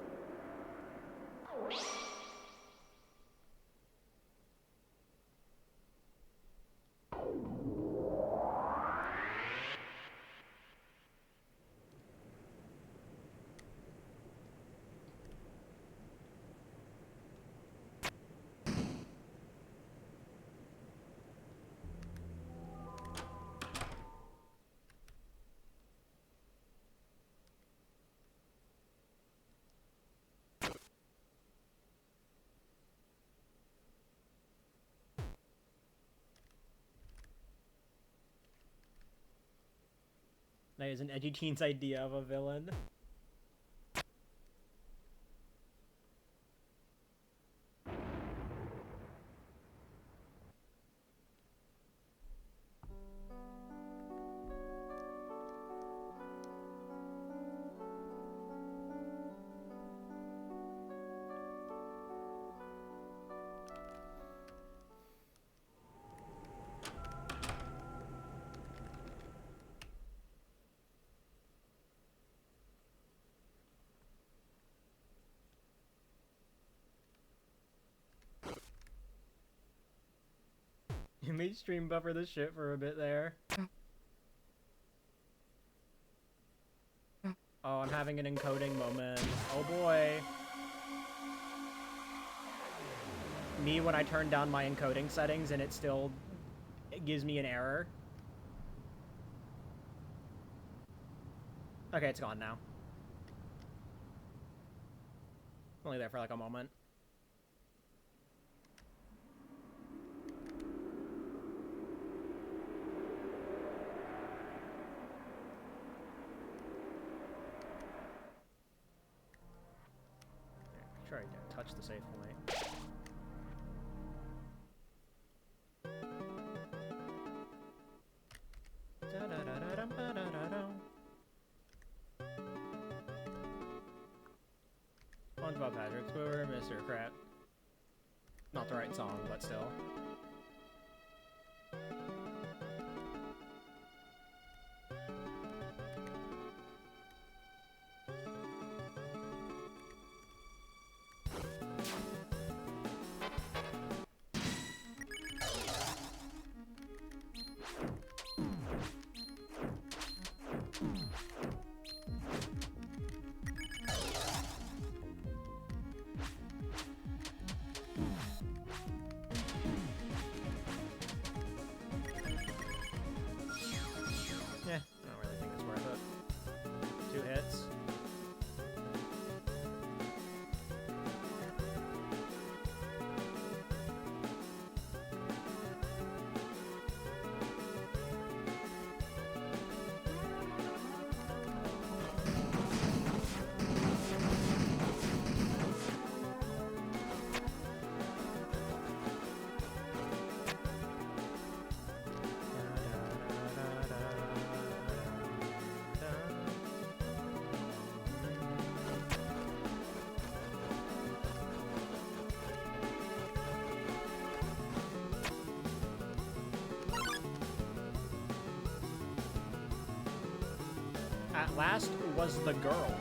That is an edgy teen's idea of a villain. You made stream buffer this shit for a bit there. Oh, I'm having an encoding moment. Oh boy. Me when I turn down my encoding settings and it gives me an error. Okay, it's gone now. Only there for like a moment. Try to touch the save point. SpongeBob Patrick Squidward, Mr. Crap. Not the right song, but still. Yeah, I don't really think it's worth it. 2 hits. At last was the girl.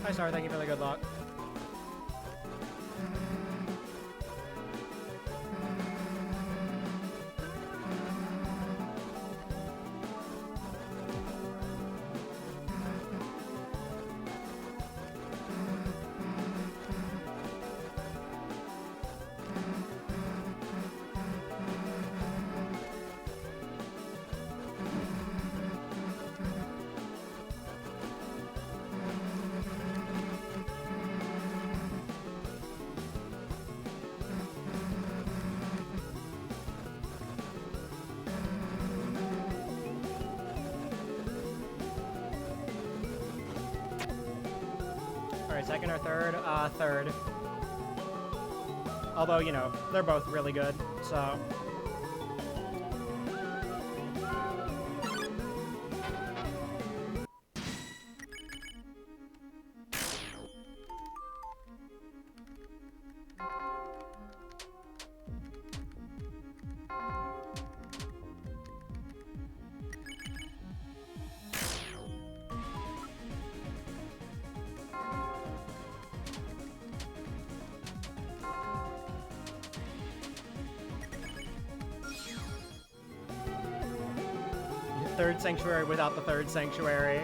Hi, Star. Thank you for the good luck. Alright, second or third? Third. Although, you know, they're both really good, so... Third sanctuary without the third sanctuary.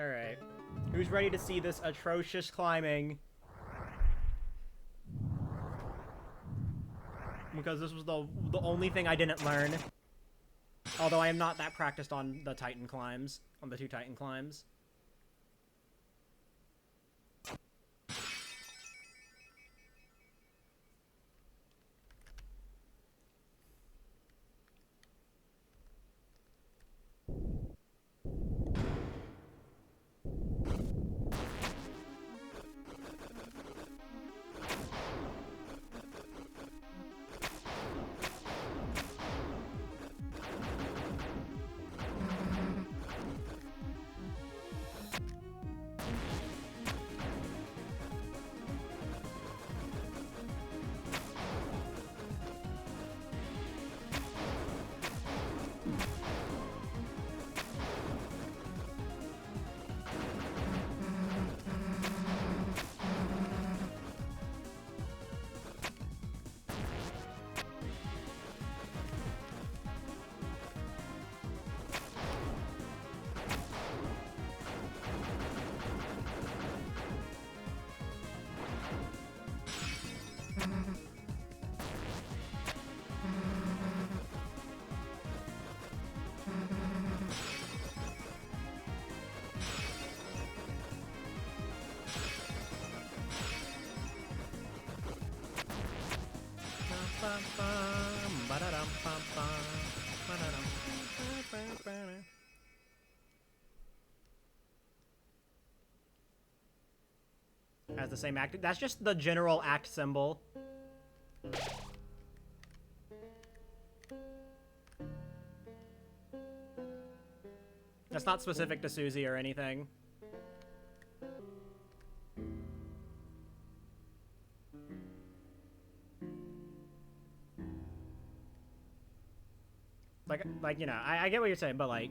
Alright. Who's ready to see this atrocious climbing? Because this was the only thing I didn't learn. Although I am not that practiced on the Titan climbs. On the 2 Titan climbs. Has the same act. That's just the general act symbol. That's not specific to Susie or anything. Like you know, I get what you're saying, but like,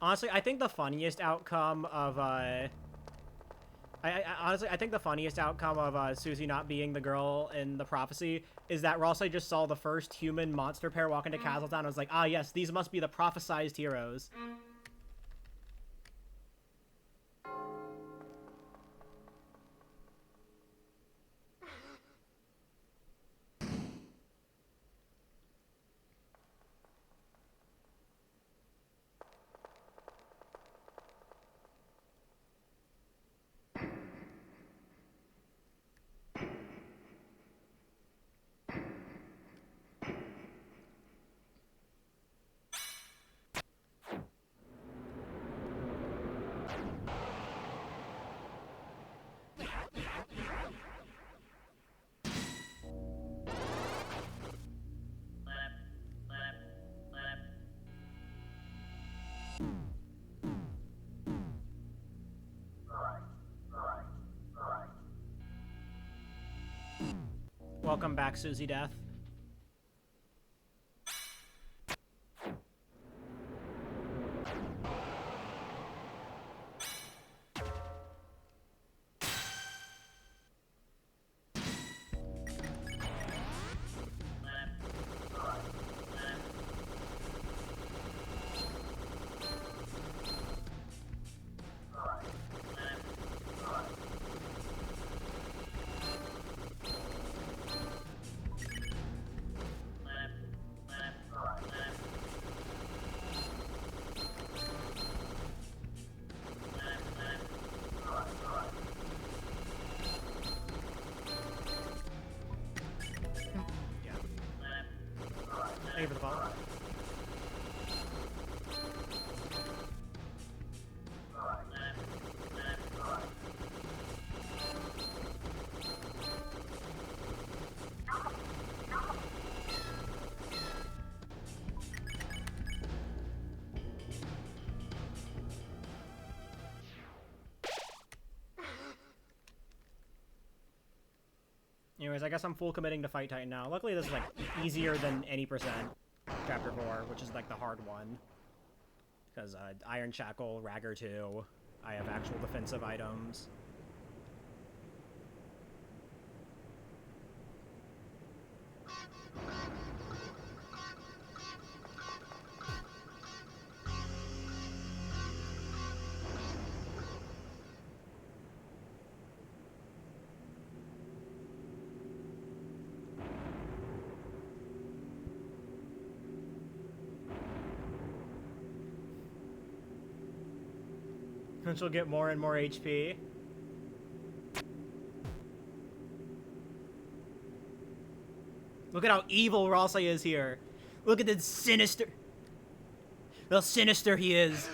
honestly, I think the funniest outcome of honestly, I think the funniest outcome of Susie not being the girl in the prophecy is that Ralsei just saw the first human monster pair walk into Castletown and was like, ah, yes, these must be the prophesized heroes. Welcome back, Susie Death. Thank you for the follow. Anyways, I guess I'm full committing to Fight Titan now. Luckily, this is, like, easier than any percent Chapter 4, which is, like, the hard one. Because, Iron Shackle, Ragger 2, I have actual defensive items. Which will get more and more HP. Look at how evil Ralsei is here. Look at the sinister... How sinister he is.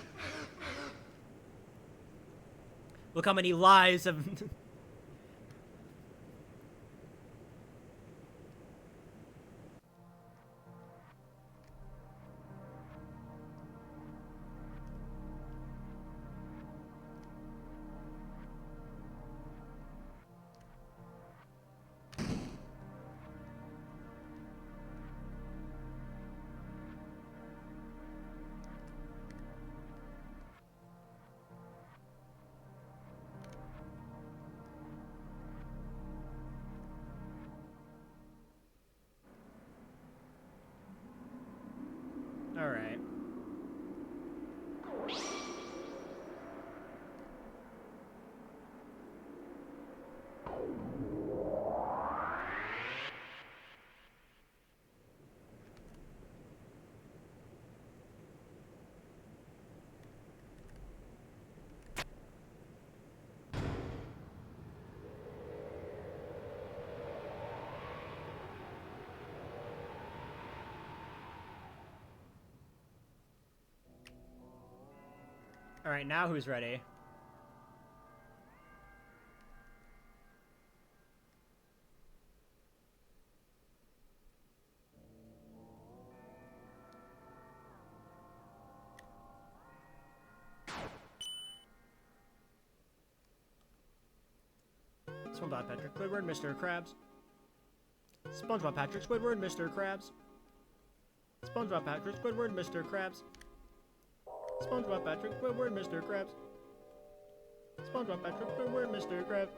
Look how many lives have... Alright. Alright, now who's ready? SpongeBob Patrick Squidward, Mr. Krabs. SpongeBob Patrick Squidward, Mr. Krabs. SpongeBob Patrick Squidward, Mr. Krabs. SpongeBob Patrick Squidward, Mr. Krabs. SpongeBob Patrick Squidward, Mr. Krabs.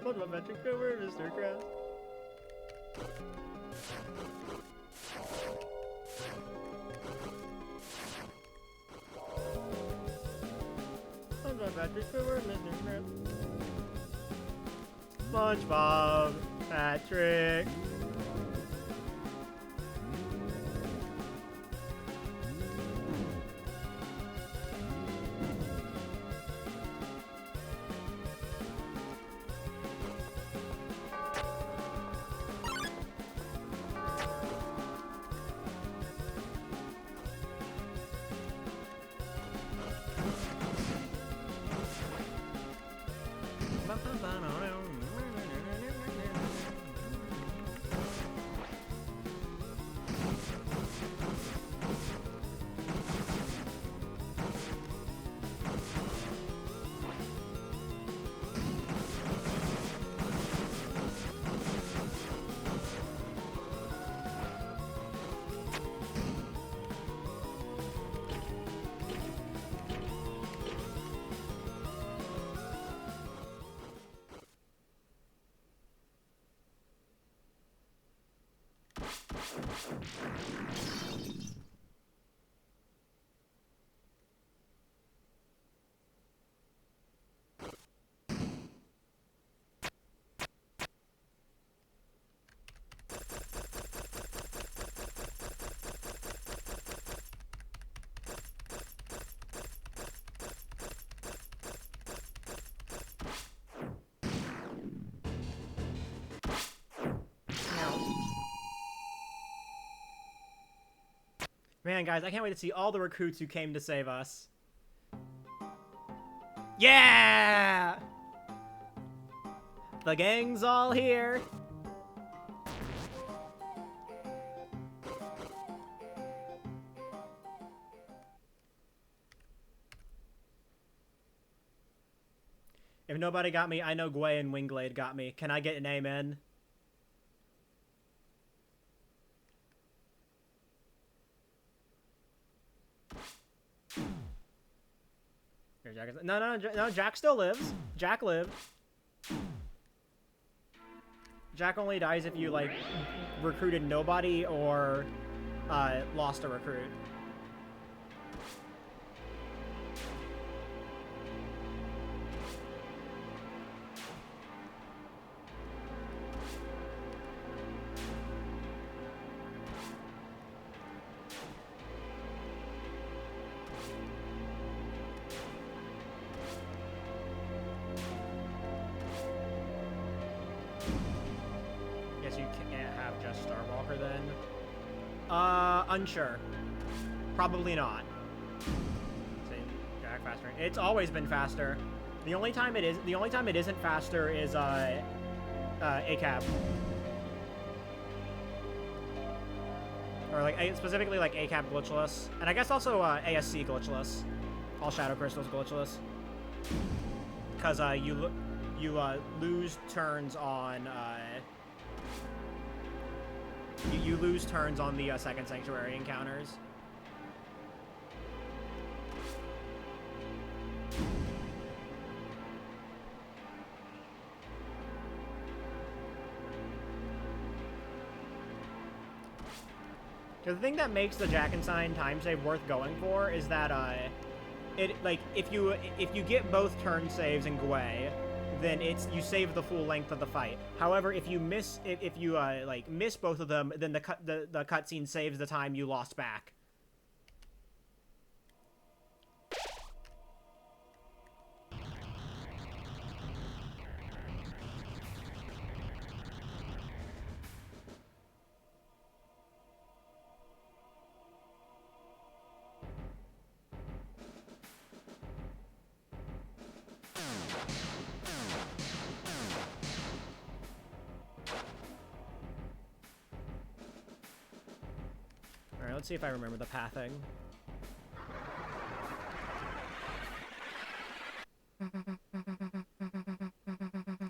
SpongeBob Patrick Squidward, Mr. Krabs. SpongeBob Patrick Squidward, Mr. Krabs. SpongeBob Patrick. Man, guys, I can't wait to see all the recruits who came to save us. Yeah! The gang's all here. If nobody got me, I know Gwei and Wingblade got me. Can I get an amen? Jack is, no, Jack still lives. Jack lived. Jack only dies if you, like, recruited nobody or lost a recruit. Unsure. Probably not. Let's see, Jack faster. It's always been faster. The only time it isn't faster is ACAB. Or like specifically like ACAB glitchless, and I guess also ASC glitchless. All Shadow Crystals glitchless. Because you lose turns on you lose turns on the second Sanctuary encounters. The thing that makes the Jackensign time save worth going for is that if you get both turn saves in Gwei, then you save the full length of the fight. However, if you miss miss both of them, then the cutscene saves the time you lost back. Alright, let's see if I remember the pathing.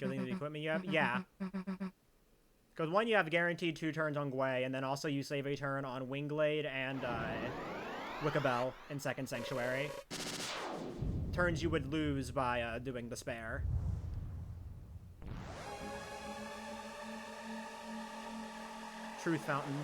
Getting the equipment you have? Yeah. Because one, you have guaranteed 2 turns on Gwei, and then also you save a turn on Wingblade and Wickabell in Second Sanctuary. Turns you would lose by doing the spare. Truth Fountain.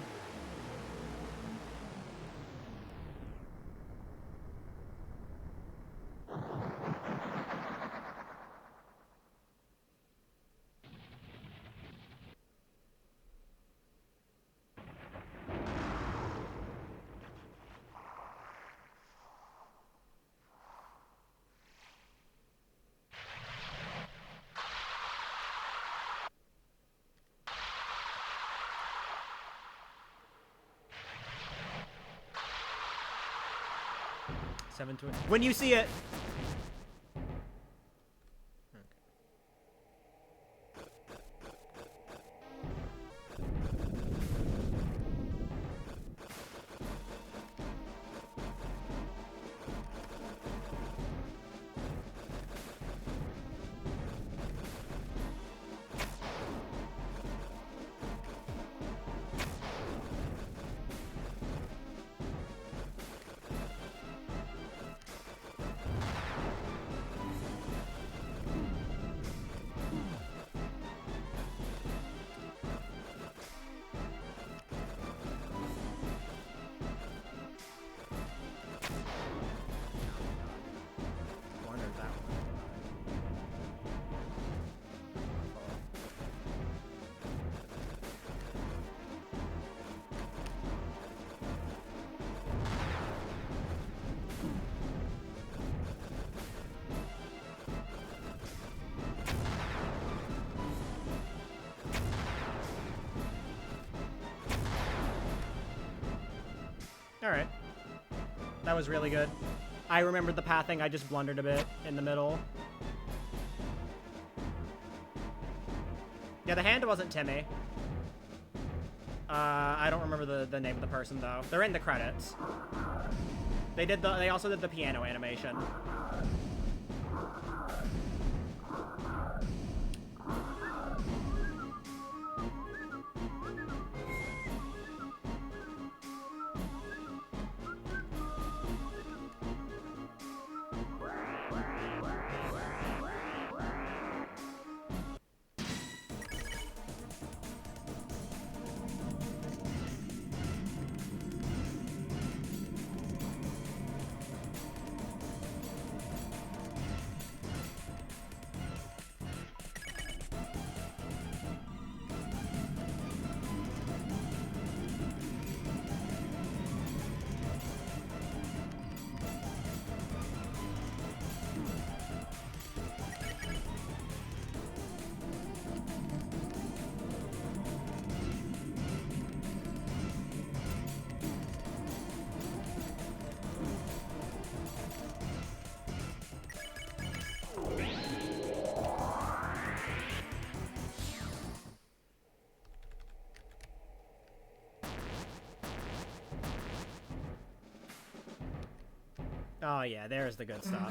When you see it. Alright. That was really good. I remembered the pathing, I just blundered a bit in the middle. Yeah, the hand wasn't Timmy. I don't remember the name of the person, though. They're in the credits. They also did the piano animation. Oh yeah, there's the good stuff.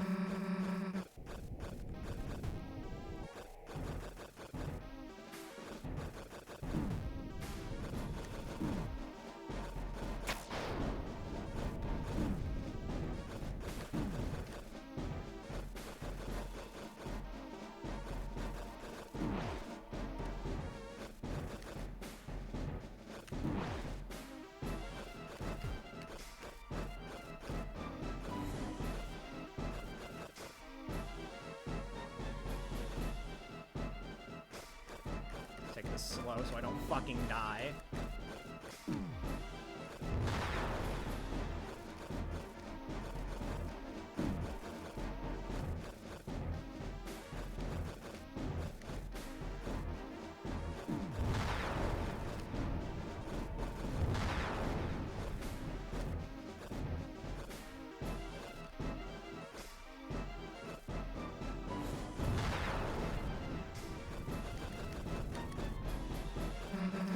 Take this slow so I don't fucking die.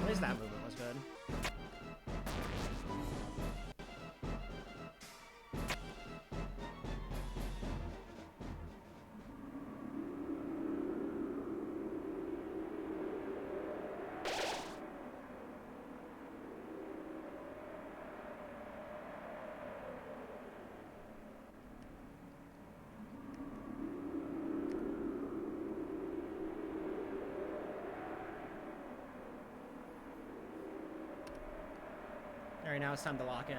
At least that movement was good. Alright, now it's time to lock in.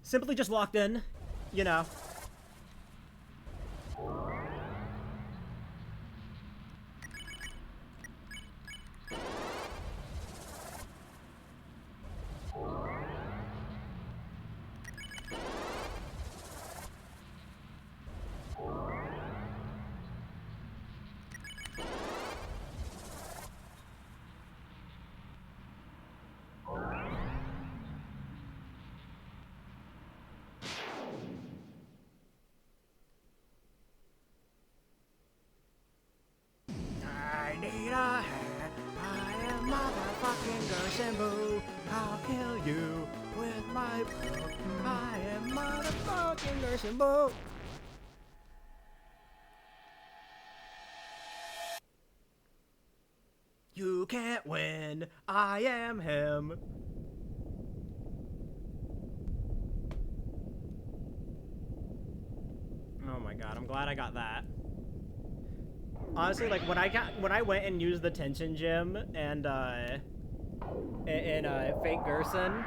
Simply just locked in, you know. I need a hand. I am motherfucking Gersenbu. I'll kill you with my bow. I am motherfucking Gersenbu. You can't win. I am him. Oh my god, I'm glad I got that. Honestly, like when I went and used the tension gem and in Fake Gerson,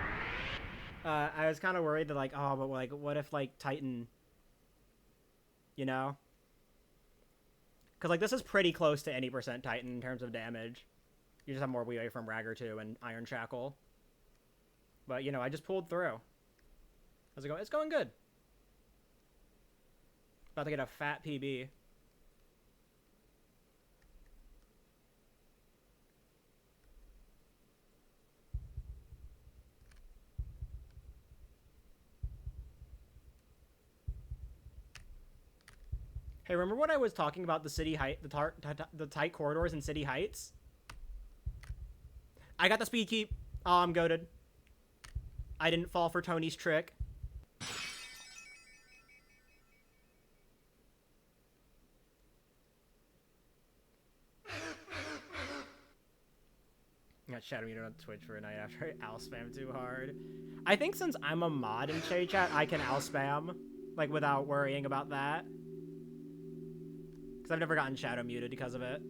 I was kind of worried that like, oh, but like what if like Titan, you know? Cuz like this is pretty close to any percent Titan in terms of damage. You just have more leeway from Ragger 2 and Iron Shackle. But, you know, I just pulled through. How's it going? It's going good. About to get a fat PB. Hey, remember when I was talking about the city height, the tight corridors in City Heights? I got the speed keep. Oh, I'm goated. I didn't fall for Tony's trick. I got Shadow Meter on Twitch for a night after I owl spam too hard. I think since I'm a mod in Shay Chat, I can owl spam, like, without worrying about that. Because I've never gotten Shadow muted because of it.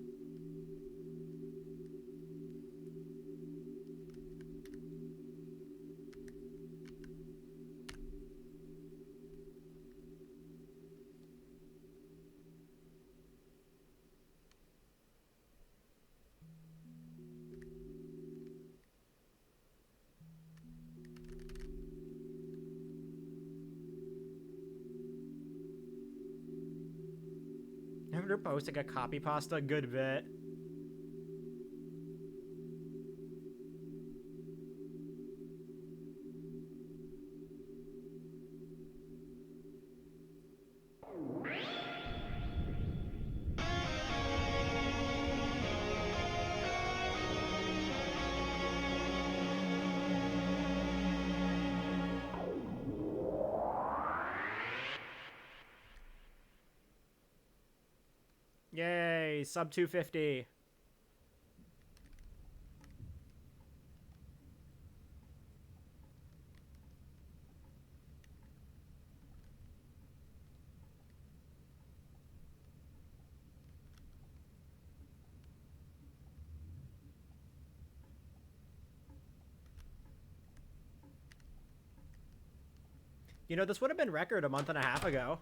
After posting a copy pasta, good bit. Yay, sub 250. You know, this would have been record a month and a half ago.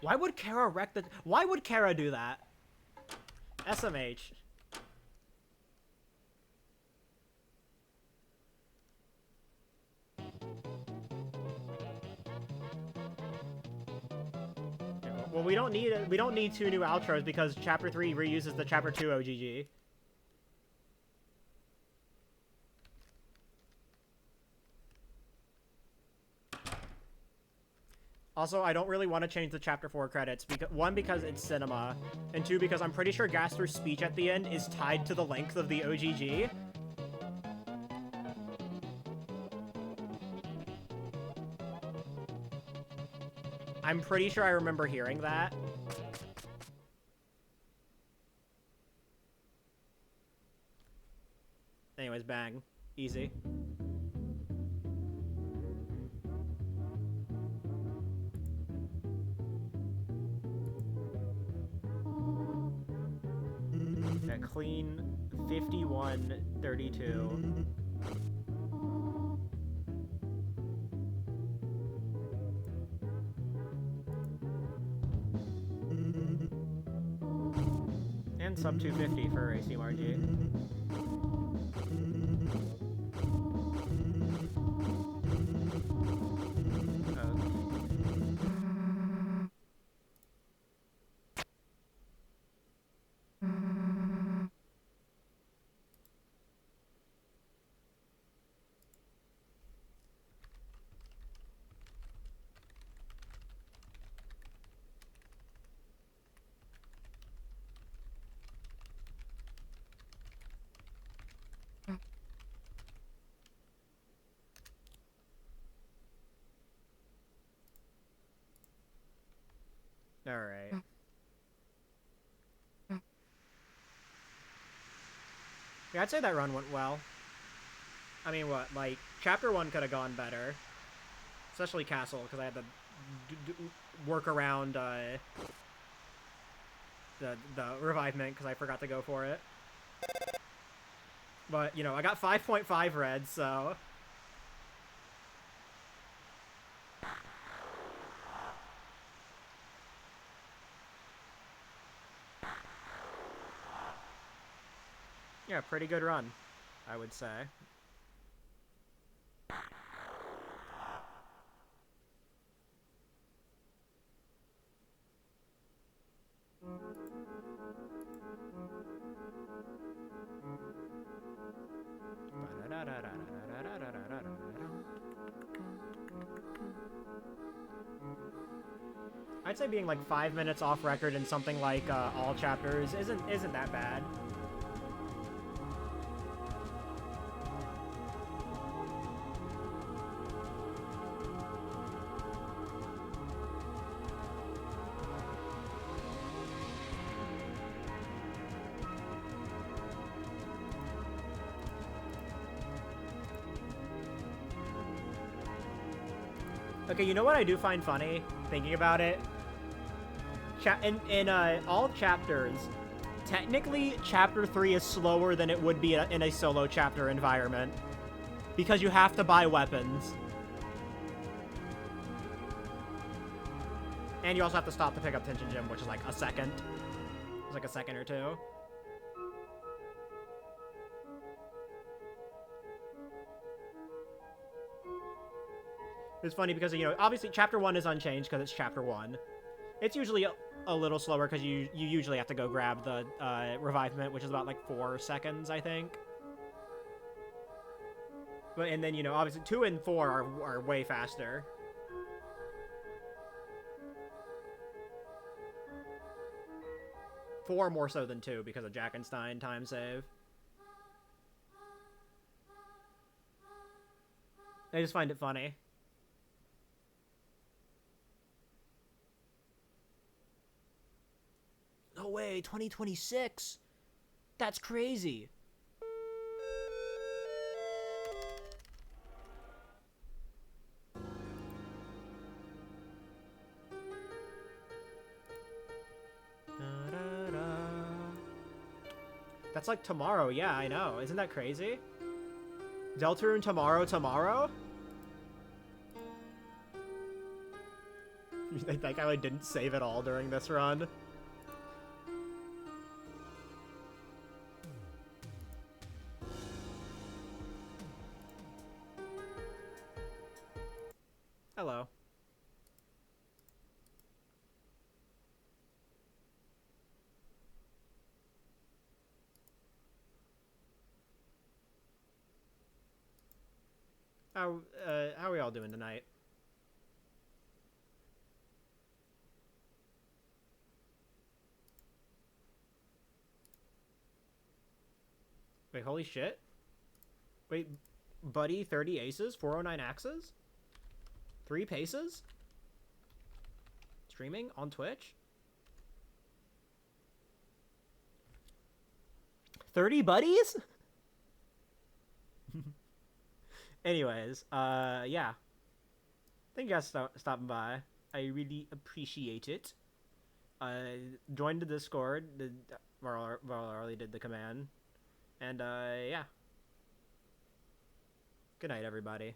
Why would Kara wreck the... Why would Kara do that? SMH. Well, we don't need 2 new outros because Chapter 3 reuses the Chapter 2 OGG. Also, I don't really want to change the Chapter 4 credits. Because, 1, because it's cinema, and 2, because I'm pretty sure Gaster's speech at the end is tied to the length of the OGG. I'm pretty sure I remember hearing that. Anyways, bang. Easy. Yeah, clean 5132. And sub 250 for ACMRG. Alright. Yeah, I'd say that run went well. I mean, what, like, Chapter 1 could have gone better. Especially Castle, because I had to work around, the revivement, because I forgot to go for it. But, you know, I got 5.5 reds, so... Yeah, pretty good run, I would say. I'd say being like 5 minutes off record in something like all chapters isn't that bad. Okay, you know what I do find funny, thinking about it? In all chapters, technically, Chapter 3 is slower than it would be in a solo chapter environment. Because you have to buy weapons. And you also have to stop to pick up Tension Gem, which is like a second. It's like a second or two. It's funny because, you know, obviously Chapter 1 is unchanged because it's Chapter 1. It's usually a little slower because you usually have to go grab the revivement, which is about like 4 seconds, I think. But, and then, you know, obviously 2 and 4 are way faster. Four more so than 2 because of Jackenstein time save. I just find it funny. No way, 2026? That's crazy. That's like tomorrow, yeah, I know. Isn't that crazy? Deltarune tomorrow? You think that guy like didn't save it all during this run? Hello. How are we all doing tonight? Wait, holy shit. Wait, Buddy, 30 aces, 409 axes? 3 paces? Streaming on Twitch? 30 buddies? Anyways, yeah. Thank you guys for stopping by. I really appreciate it. Joined the Discord. Arlie did the command, and yeah. Good night, everybody.